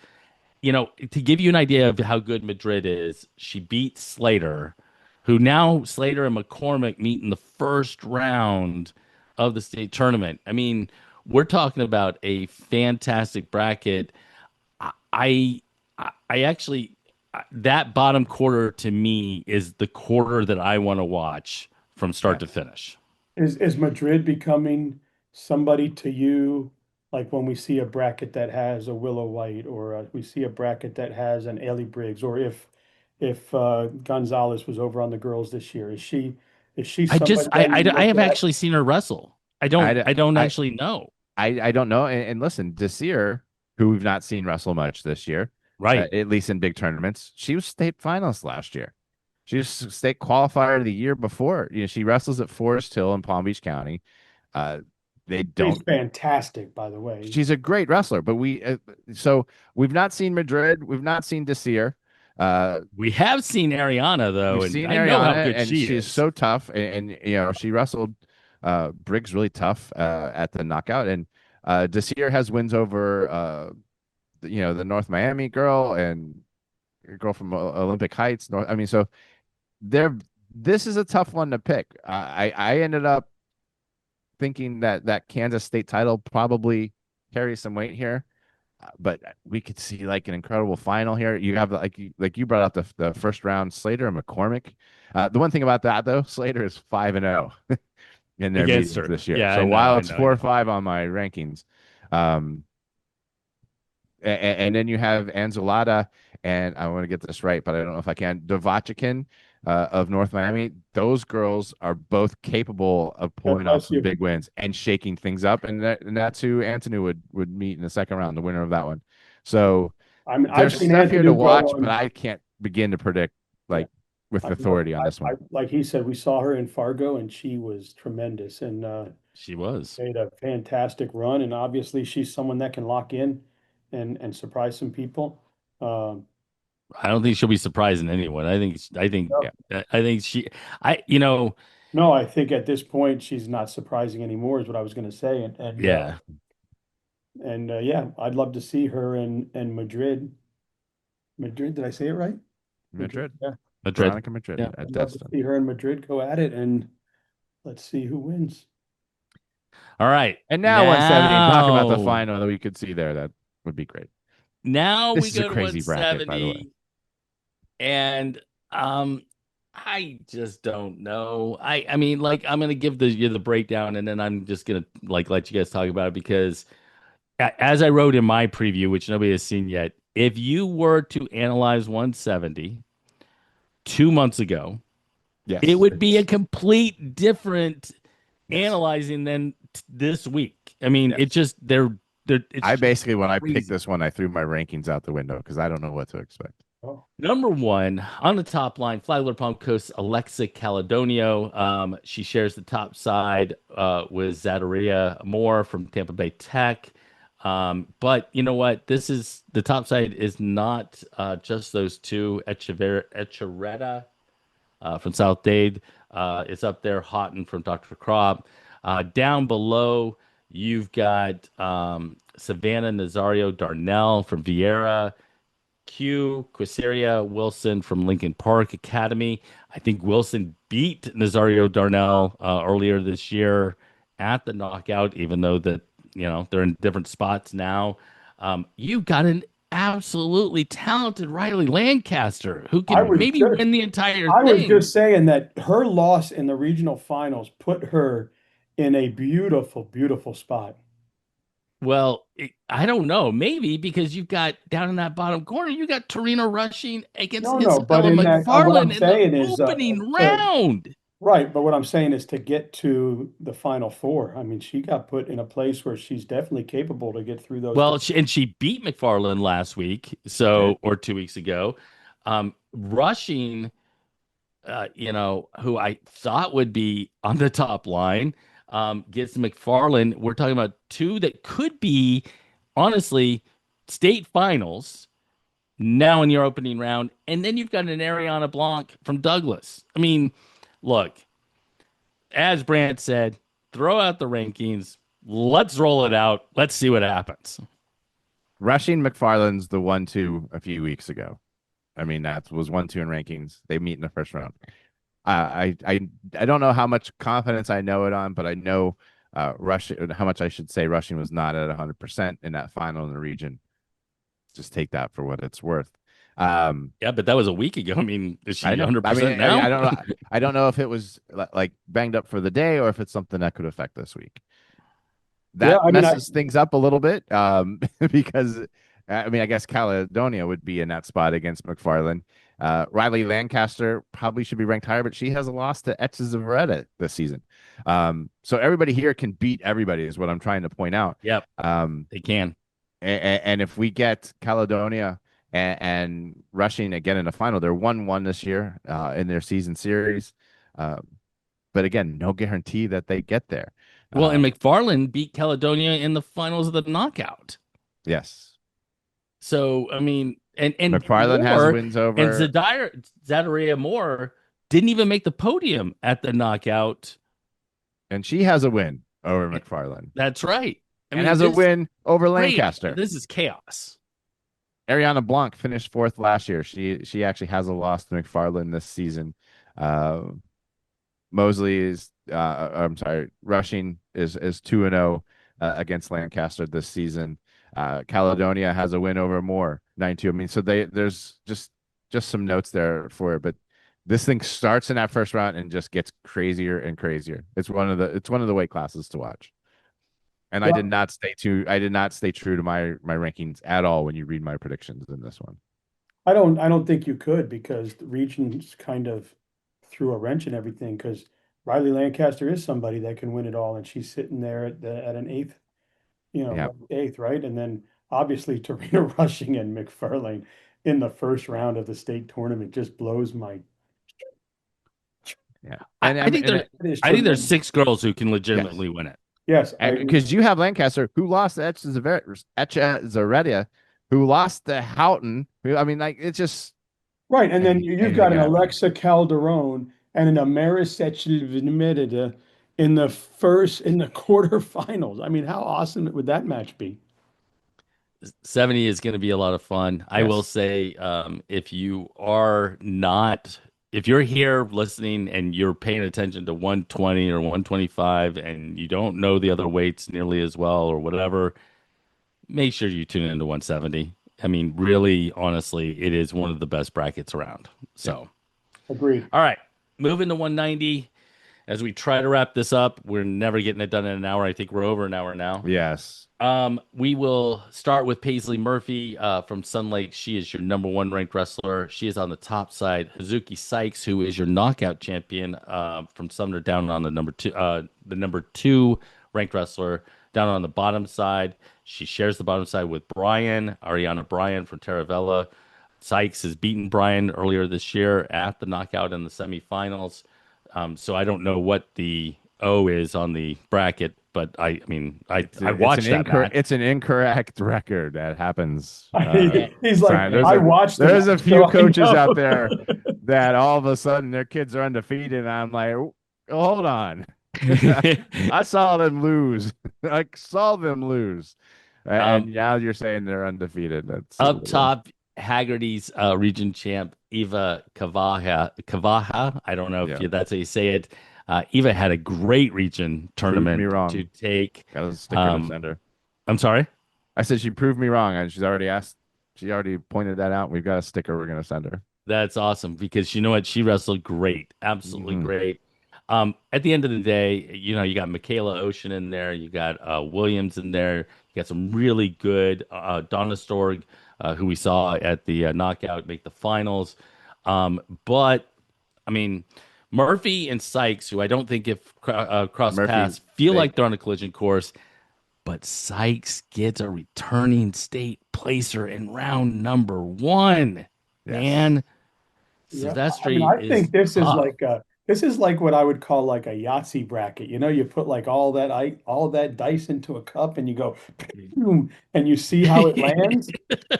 To give you an idea of how good Madrid is, she beat Slater, who now Slater and McCormick meet in the first round of the state tournament. I mean, we're talking about a fantastic bracket. I, I actually, that bottom quarter to me is the quarter that I want to watch from start to Yes. finish. Is Madrid becoming somebody to you, like when we see a bracket that has a Willow White, or we see a bracket that has an Ailey Briggs, or if Gonzalez was over on the girls this year, is she I just, somebody that you I look have at? actually seen her wrestle. I, I don't I, actually know. I don't know. And listen, Desir, who we've not seen wrestle much this year, Right. at least in big tournaments, she was state finalist last year. She was state qualifier the year before. She wrestles at Forest Hill in Palm Beach County. Uh, they She's don't. fantastic, by the way. She's a great wrestler, but so we've not seen Madrid. We've not seen Desir. We have seen Ariana though, We've and seen I know how Ariana, good and she she's is. so tough. And she wrestled Briggs really tough at the knockout. And Desir has wins over the North Miami girl and a girl from Olympic Heights. North. I mean, so there. This is a tough one to pick. I ended up thinking that Kansas State title probably carries some weight here. But we could see like an incredible final here. You have like you brought up the first round Slater and McCormick. The one thing about that though, Slater is 5-0 in their Against meetings her. this year. Yeah, So I while it's know, I 4-5 on my rankings, um, and then you have Anzalata, and I want to get this right, but I don't know if I can. Dovachikin of North Miami. Those girls are both capable of God pulling off bless some you. big wins and shaking things up, and that's who Antonu would meet in the second round, the winner of that one. So I've there's seen stuff here to Anthony go watch, but on. I can't begin to predict Yeah, like with I know. authority on this I one. like he said, we saw her in Fargo, and she was tremendous, and she was. made a fantastic run. And obviously, she's someone that can lock in and surprise some people. Um, I don't think she'll be surprising anyone. Yeah, I think she. no, I think at this point she's not surprising anymore, is what I was going to say. Yeah. Yeah, I'd love to see her in Madrid. Madrid, did I say it right? Madrid. Madrid, Yeah, Madrid. Veronica Madrid Yeah. at I'd love to Destin. see her in Madrid go at it, and let's see who wins. All right. And now 170, talk about the final that we could see there. That would be great. Now This we is a go to crazy bracket, by the way. 170. And I just don't know. I mean, like I'm gonna give the breakdown and then I'm just gonna like let you guys talk about it because as I wrote in my preview, which nobody has seen yet, if you were to analyze 170 2 months ago, it Yes. would be a complete different Yes. analyzing than this week. I mean, it Yes. just they're it's I just basically, when I picked crazy. this one, I threw my rankings out the window because I don't know what to expect. Oh, Number one on the top line, Flagler Palm Coast, Alexa Caledonio. She shares the top side with Zadaria Moore from Tampa Bay Tech. But you know what? This is the top side is not just those two. Echeveretta from South Dade is up there. Houghton from Dr. Crop. Down below, you've got Savannah Nazario Darnell from Vieira. Quiseria Wilson from Lincoln Park Academy. I think Wilson beat Nazario Darnell earlier this year at the knockout, even though they're in different spots now. You got an absolutely talented Riley Lancaster who I can was maybe just win the entire I was thing. just saying that her loss in the regional finals put her in a beautiful, beautiful spot. Well, I don't know. Maybe because you've got down in that bottom corner, you got Torino rushing against No, no, but Isabella in that, what I'm McFarland in the saying is, opening to round. right, but what I'm saying is to get to the final four. I mean, she got put in a place where she's definitely capable to get through those. Well, she beat McFarland last week, She did. or 2 weeks ago. Rushing, who I thought would be on the top line, gets McFarland. We're talking about two that could be, honestly, state finals now in your opening round. And then you've got an Ariana Blanc from Douglas. I mean, look, as Brant said, throw out the rankings. Let's roll it out. Let's see what happens. Rushing McFarland's the 1-2 a few weeks ago. I mean, that was 1-2 in rankings. They meet in the first round. I don't know how much confidence I know it on, but I know Rushing, how much I should say Rushing was not at 100% in that final in the region. Just take that for what it's worth. Yeah, but that was a week ago. I mean, is she I know. I mean, 100% now? I don't know. I don't know if it was like banged up for the day or if it's something that could affect this week. Yeah, That I mean, messes things up a little bit because I mean, I guess Caledonia would be in that spot against McFarland. Riley Lancaster probably should be ranked higher, but she has a loss to Etches this season. So everybody here can beat everybody, is what I'm trying to point out. Yep, they can. And if we get Caledonia and Rushing again in the final, they're 1-1 this year in their season series. Uh, but again, no guarantee that they get there. Well, and McFarland beat Caledonia in the finals of the knockout. Yes. So, I mean, and McFarland has Moore wins and over, Zadaria Moore didn't even make the podium at the knockout. and she has a win over McFarland. That's right. I And mean, has a win over great. Lancaster. This is chaos. Ariana Blanc finished fourth last year. She actually has a loss to McFarland this season. Mosley is I'm sorry, Rushing is 2-0 against Lancaster this season. Caledonia has a win over Moore, 9-2. I mean, so there's just some notes there for it, but this thing starts in that first round and just gets crazier and crazier. It's one of the weight classes to watch. And I yeah, did not stay true to my rankings at all when you read my predictions in this one. I don't think you could, because the regions kind of threw a wrench in everything, because Riley Lancaster is somebody that can win it all, and she's sitting there at an eighth, Yeah. eighth, right? And then obviously Torino Rushing and McFarlane in the first round of the state tournament just blows my. Yeah. I think It is I think there's tremendous. 6 girls who can legitimately win it. Yes, I And agree. because you have Lancaster, who lost to Echezaredia, who lost to Houghton, who, I mean, like, it's just Right, and then you've anything got can an happen. Alexa Calderon and an Amaris Sechilvenmedida in the quarterfinals. I mean, how awesome would that match be? 70 is going to be a lot of fun. I will Yes. say, if you're here listening and you're paying attention to 120 or 125 and you don't know the other weights nearly as well or whatever, make sure you tune into 170. I mean, really, honestly, it is one of the best brackets around. Yep. So, Agreed. all right, moving to 190. As we try to wrap this up, we're never getting it done in an hour. I think we're over an hour now. Yes. We will start with Paisley Murphy from Sun Lake. She is your number one ranked wrestler. She is on the top side. Hazuki Sykes, who is your knockout champion from Sumner, down on the number two ranked wrestler. Down on the bottom side, she shares the bottom side with Ariana Bryan from Taravella. Sykes has beaten Bryan earlier this year at the knockout in the semifinals. So I don't know what the O is on the bracket, but I mean, I watched that match. It's an incorrect record that happens. Uh, He's like, Brian, I watched the there's a match, few so I coaches out know. there that all of a sudden their kids are undefeated, and I'm like, hold on, I saw them lose. I saw them lose, um, and now you're saying they're undefeated. That's a Up little. top, Haggerty's region champ, Eva Cavaha. Cavaha, I don't know if Yeah, that's how you say it. Eva had a great region proved me tournament to wrong. take. Got a sticker to Um, send her. I'm sorry? I said she proved me wrong, and she's already asked. She already pointed that out. We've got a sticker we're gonna send her. That's awesome because you know what? She wrestled great, absolutely Hmm. great. At the end of the day, you got Michaela Ocean in there, you got Williams in there, you got some really good Donna Storg, who we saw at the knockout make the finals. But I mean, Murphy and Sykes, who I don't think if cross Murphy, paths, feel they like they're on a collision course, but Sykes gets a returning state placer in round number one. yes. Man, Yeah, I mean, Silvestri I is think this is tough. like what I would call like a Yahtzee bracket. You know, you put like all that dice into a cup and you go boom, and you see how it lands.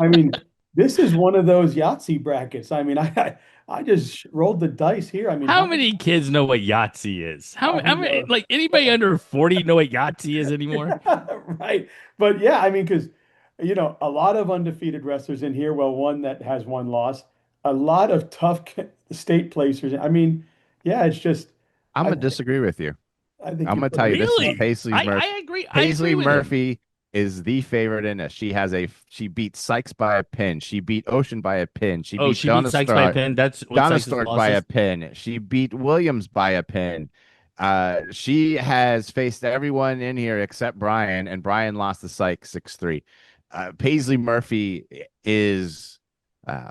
I mean, this is one of those Yahtzee brackets. I mean, I just rolled the dice here. I mean, How how many? many kids know what Yahtzee is? I How mean, many, like anybody under 40 know what Yahtzee is anymore? right. But yeah, I mean, because, a lot of undefeated wrestlers in here. Well, one that has one loss, a lot of tough state placers. I mean, yeah, it's just, I'm I, gonna disagree with you. I think I'm you're gonna tell putting you, it this is tough. Really? Paisley's Murphy. I agree. I agree Paisley with him. Murphy is the favorite in this. She beat Sykes by a pin. She beat Ocean by a pin. She Oh, beat she beat Sykes by a pin. That's what Donna Sykes' Stork by a losses. pin. She beat Williams by a pin. She has faced everyone in here except Brian, and Brian lost to Sykes 6-3. Paisley Murphy uh,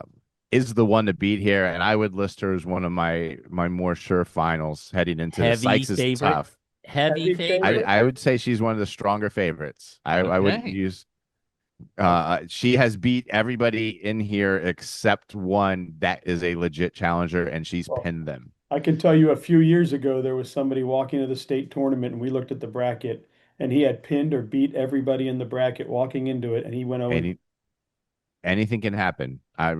is the one to beat here, and I would list her as one of my more sure finals heading into this. Heavy Sykes is favorite. tough. Heavy Heavy I, favorite. favorite. I would say she's one of the stronger favorites. I wouldn't Okay. use I, she has beat everybody in here except one that is a legit challenger, and she's well, pinned them. I can tell you a few years ago, there was somebody walking to the state tournament and we looked at the bracket and he had pinned or beat everybody in the bracket walking into it. And he went 0 and Any anything can happen.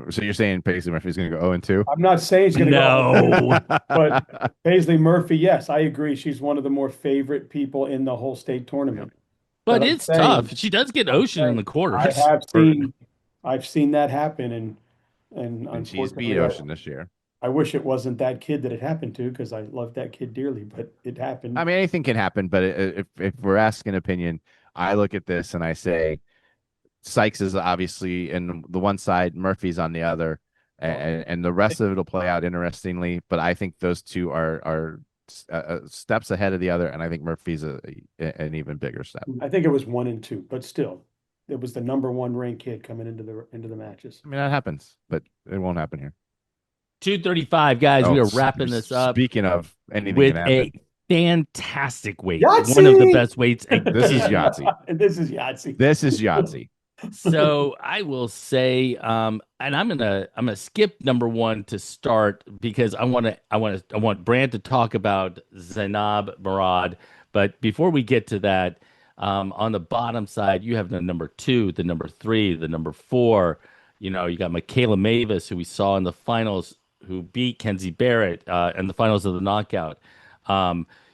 So you're saying Paisley Murphy's going to go 0-2? I'm not saying he's going to go 0 and 2, No. but Paisley Murphy, yes, I agree. She's one of the more favorite people in the whole state Yep. tournament. But But it's tough. She does get I'm Ocean in saying, the I quarters. have Or seen, I've seen that happen, and And she's beat unfortunately, Ocean this year. I wish it wasn't that kid that it happened to because I love that kid dearly, but it I happened. mean, anything can happen, but if we're asking opinion, I look at this and I say Sykes is obviously in the one side, Murphy's on the other, Well, and the rest of it will play out interestingly. But I think those two are steps ahead of the other, and I think Murphy's an even bigger step. I think it was 1 and 2, but still, it was the number one ranked kid coming into the matches. I mean, that happens, but it won't happen here. 235, guys. We Oh, are wrapping this up speaking of anything can with a happen, fantastic weight. One of the Yahtzee! best weights this is again. Yahtzee. This is Yahtzee. This is Yahtzee. So I will say, and I'm gonna skip number one to start because I want Brand to talk about Zainab Murad. But before we get to that, on the bottom side, you have the number two, the number three, the number four. You got Michaela Mavis, who we saw in the finals, who beat Kenzie Barrett in the finals of the knockout.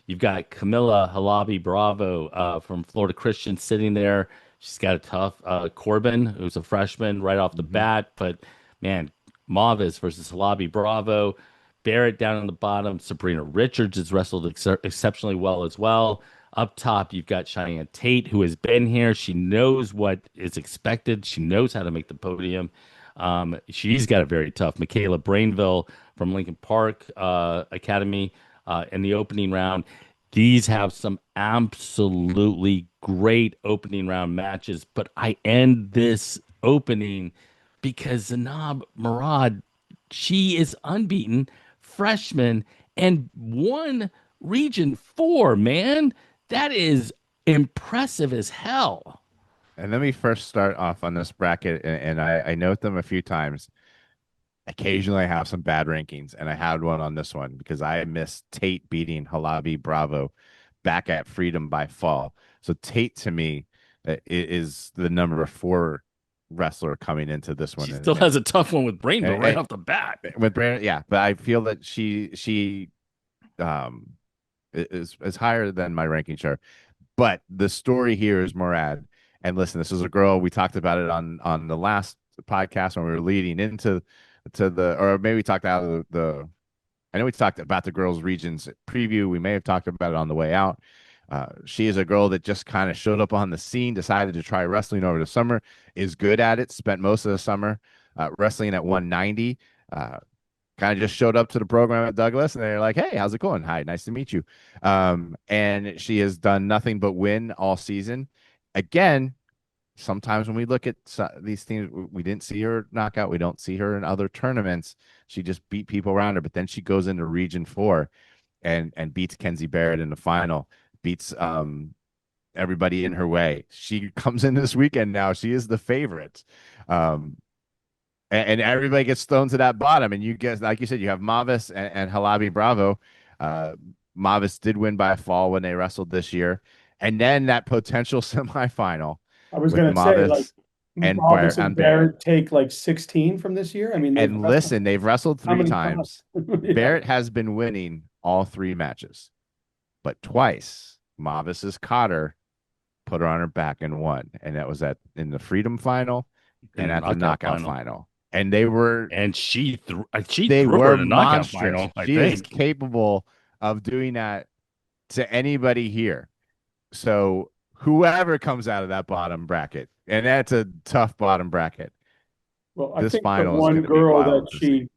You've got Camilla Halabi Bravo from Florida Christian sitting there. She's got a tough Corbin, who's a freshman right off the Mhm. bat. But man, Mavis versus Halabi Bravo. Barrett down on the bottom. Sabrina Richards has wrestled exceptionally well as well. Up top, you've got Cheyenne Tate, who has been here. She knows what is expected. She knows how to make the podium. She's got it very tough. Michaela Brainville from Lincoln Park Academy in the opening round. These have some absolutely great opening round matches, but I end this opening because Zanab Murad, she is unbeaten, freshman, and won Region 4, man. That is impressive as hell. And let me first start off on this bracket, and I note them a few times. occasionally I have some bad rankings, and I had one on this one because I missed Tate beating Halabi Bravo back at Freedom by fall. So Tate to me is the number 4 wrestler coming into this one, She still has a tough one with Brainville right and off the bat. with Brandon, yeah. But I feel that she um is higher than my ranking share. But the story here is Morad. And listen, this is a girl. We talked about it on the last podcast when we were leading into or maybe we talked out of the. I know we talked about the girls' regions preview. We may have talked about it on the way out. She is a girl that just kind of showed up on the scene, decided to try wrestling over the summer, is good at it, spent most of the summer wrestling at 190. Kind of just showed up to the program at Douglas, and they're like, "Hey, how's it going? Hi, nice to meet you." And she has done nothing but win all season. Again, sometimes when we look at these teams, we didn't see her knockout. We don't see her in other tournaments. She just beat people around her, but then she goes into Region 4 and beats Kenzie Barrett in the final, beats everybody in her way. She comes in this weekend now. She is the favorite. Um, and everybody gets thrown to that bottom. And you get, like you said, you have Mavis and Halabi Bravo. Mavis did win by a fall when they wrestled this year. And then that potential semifinal I was with going to say, like, Mavis and Mavis and Barrett. Barrett take like 16 from this year. I mean, they've And wrestled listen, they've wrestled how 3 many times? times. Yeah. Barrett has been winning all 3 matches, but twice Mavis has caught her, put her on her back and won. And that was in the Freedom final and In at the knockout knockout final. final. And they were And she threw they her were in a knockout monstrous. final, I She is think. capable of doing that to anybody here. So whoever comes out of that bottom bracket, and that's a tough bottom bracket, Well, I this think the final is one going to be girl that wild to see. she,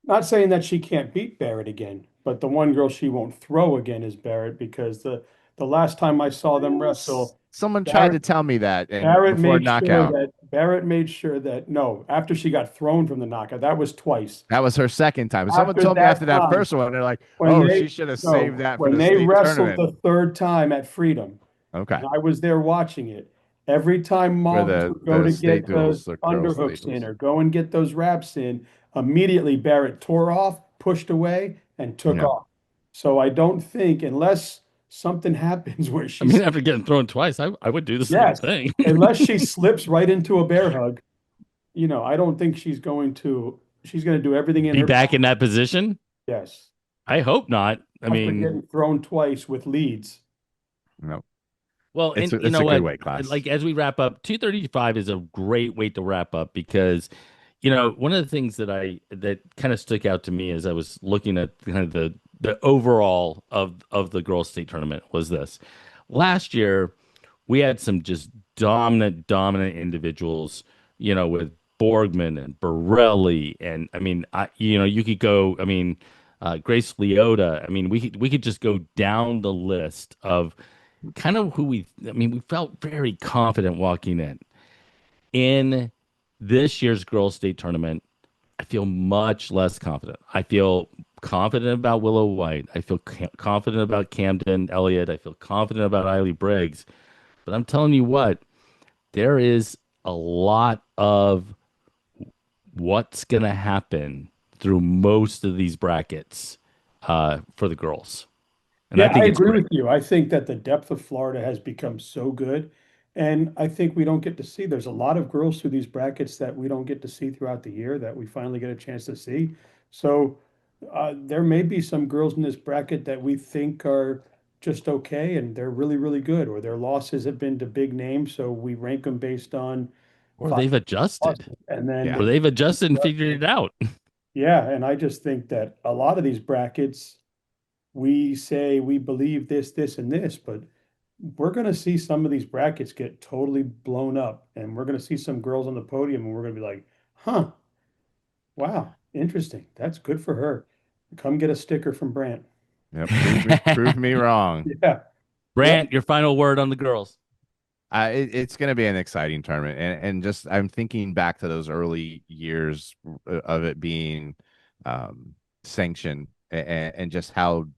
not saying that she can't beat Barrett again, but the one girl she won't throw again is Barrett because the last time I saw them wrestle, Someone tried Barrett to tell me that, and before knockout, Barrett made sure that no, after she got thrown from the knockout, that was twice. that was her second time. Someone After told me that after that time, first one, they're like, when "Oh, they she should have saved no, that for when the they state wrestled tournament." the third time at Freedom, Okay, and I was there watching it. Every time for Mavis the would go to state get the duels, the girls' state underhooks in duels. or go and get those wraps in, immediately Barrett tore off, pushed away, and took Yeah, off. So I don't think, unless something happens where I mean, she's, after getting thrown twice, I would do the same yes, thing. unless she slips right into a bear hug, I don't think she's going to do everything in Be her back power. in that position? Yes. I hope not. I After mean, getting thrown twice with leads. no, well, and you it's know a good what? weight class. Like as we wrap up, 235 is a great weight to wrap up because, one of the things that kind of stuck out to me as I was looking at kind of the overall of the girls' state tournament was this. Last year, we had some just dominant individuals, with Borgman and Borelli, and I mean, you could go. I mean, Grace Leota. I mean, we could just go down the list of kind of who we. I mean, we felt very confident walking in this year's girls' state tournament. I feel much less confident. I feel confident about Willow White. I feel confident about Camden Elliott. I feel confident about Eiley Briggs. But I'm telling you what, there is a lot of what's going to happen through most of these brackets for the girls. And I Yeah, I think it's agree great. with you. I think that the depth of Florida has become so good. And I think we don't get to see, there's a lot of girls through these brackets that we don't get to see throughout the year that we finally get a chance to see. So there may be some girls in this bracket that we think are just okay and they're really, really good, or their losses have been to big names. So we rank them based on Or five they've adjusted, losses. And then Yeah, or they, they've adjusted and figured it out. yeah. And I just think that a lot of these brackets, we say we believe this, this, and this, but we're going to see some of these brackets get totally blown up, and we're going to see some girls on the podium, and we're going to be like, huh, wow, interesting. That's good for her. Come get a sticker from Brant. yeah. Prove me wrong. Yeah. Yeah. Brant, your final word on the girls. It's going to be an exciting tournament, and just I'm thinking back to those early years of it being sanctioned, and just how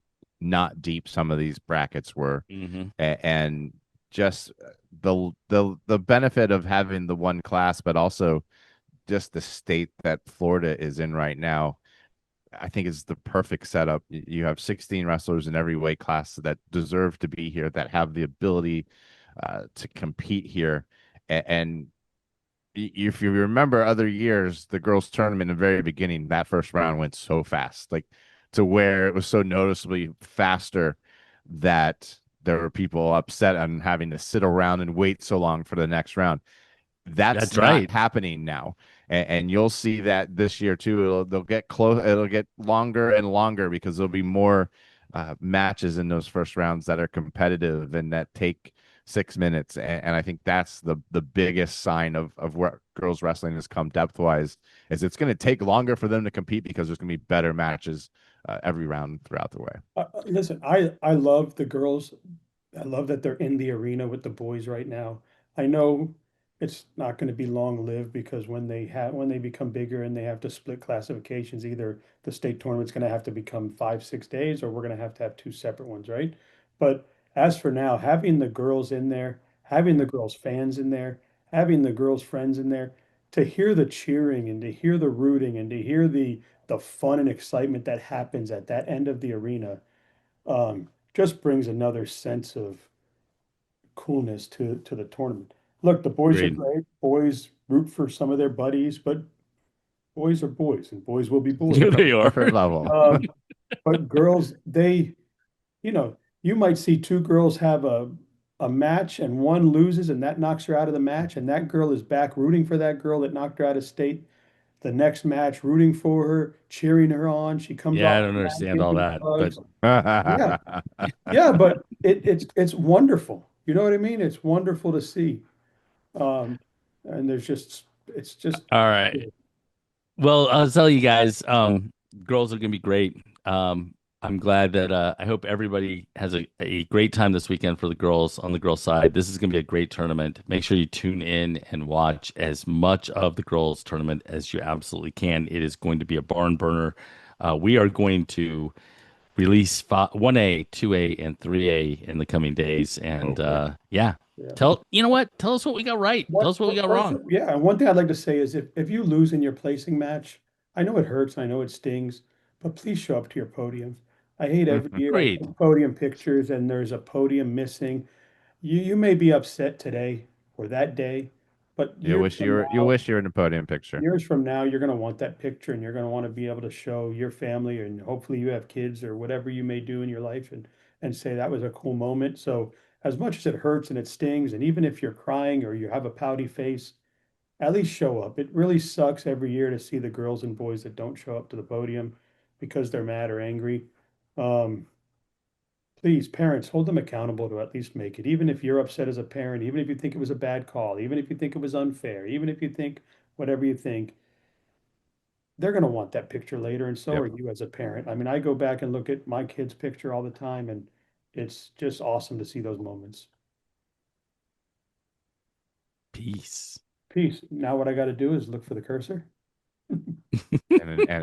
not deep some of these brackets were, Hmm. and just the benefit of having the one class, but also just the state that Florida is in right now, I think is the perfect setup. You have 16 wrestlers in every weight class that deserve to be here, that have the ability to compete here. And if you remember other years, the girls' tournament in the very beginning, that first round went so fast, like to where it was so noticeably faster that there were people upset on having to sit around and wait so long for the next round. That's That's not right. happening now. And you'll see that this year too. They'll get close. It'll get longer and longer because there'll be more matches in those first rounds that are competitive and that take 6 minutes. And I think that's the biggest sign of where girls wrestling has come depth wise, is it's going to take longer for them to compete because there's going to be better matches every round throughout the way. Listen, I love the girls. I love that they're in the arena with the boys right now. I know it's not going to be long lived because when they become bigger and they have to split classifications, either the state tournament's going to have to become 5, 6 days, or we're going to have two separate ones, right? But as for now, having the girls in there, having the girls fans in there, having the girls friends in there, to hear the cheering and to hear the rooting and to hear the fun and excitement that happens at that end of the arena, just brings another sense of coolness to the tournament. Look, the boys are Agreed. great. Boys root for some of their buddies, but boys are boys, and boys will be boys. Yeah, they Different are. level. But girls, you might see two girls have a match and one loses and that knocks her out of the match, and that girl is back rooting for that girl that knocked her out of state the next match, rooting for her, cheering her on. She comes Yeah, off I don't the mat, understand gives all her that, but hugs. Yeah, yeah, but it's wonderful. You know what I mean? It's wonderful to see. Um, and it's just all right. Well, I'll tell you guys, girls are gonna be great. I'm glad that I hope everybody has a great time this weekend for the girls on the girls side. This is gonna be a great tournament. Make sure you tune in and watch as much of the girls tournament as you absolutely can. It is going to be a barn burner. We are going to release 1A, 2A, and 3A in the coming days. And Oh, yeah, yeah. you know what? Tell us what we got right. Tell us what we got wrong. Yeah, and one thing I'd like to say is if you lose in your placing match, I know it hurts, I know it stings, but please show up to your podiums. I hate every mhm. year I Agreed. take podium pictures and there's a podium missing. You may be upset today or that day, but You wish you were in the podium picture. years from now, you're going to want that picture and you're going to want to be able to show your family, and hopefully you have kids or whatever you may do in your life, and say that was a cool moment. So as much as it hurts and it stings, and even if you're crying or you have a pouty face, at least show up. It really sucks every year to see the girls and boys that don't show up to the podium because they're mad or angry. Um, Please, parents, hold them accountable to at least make it. Even if you're upset as a parent, even if you think it was a bad call, even if you think it was unfair, even if you think whatever you think, they're going to want that picture later, and so Yep. are you as a parent. I mean, I go back and look at my kid's picture all the time, and it's just awesome to see those moments. Peace. Peace. Now, what I got to do is look for the cursor. And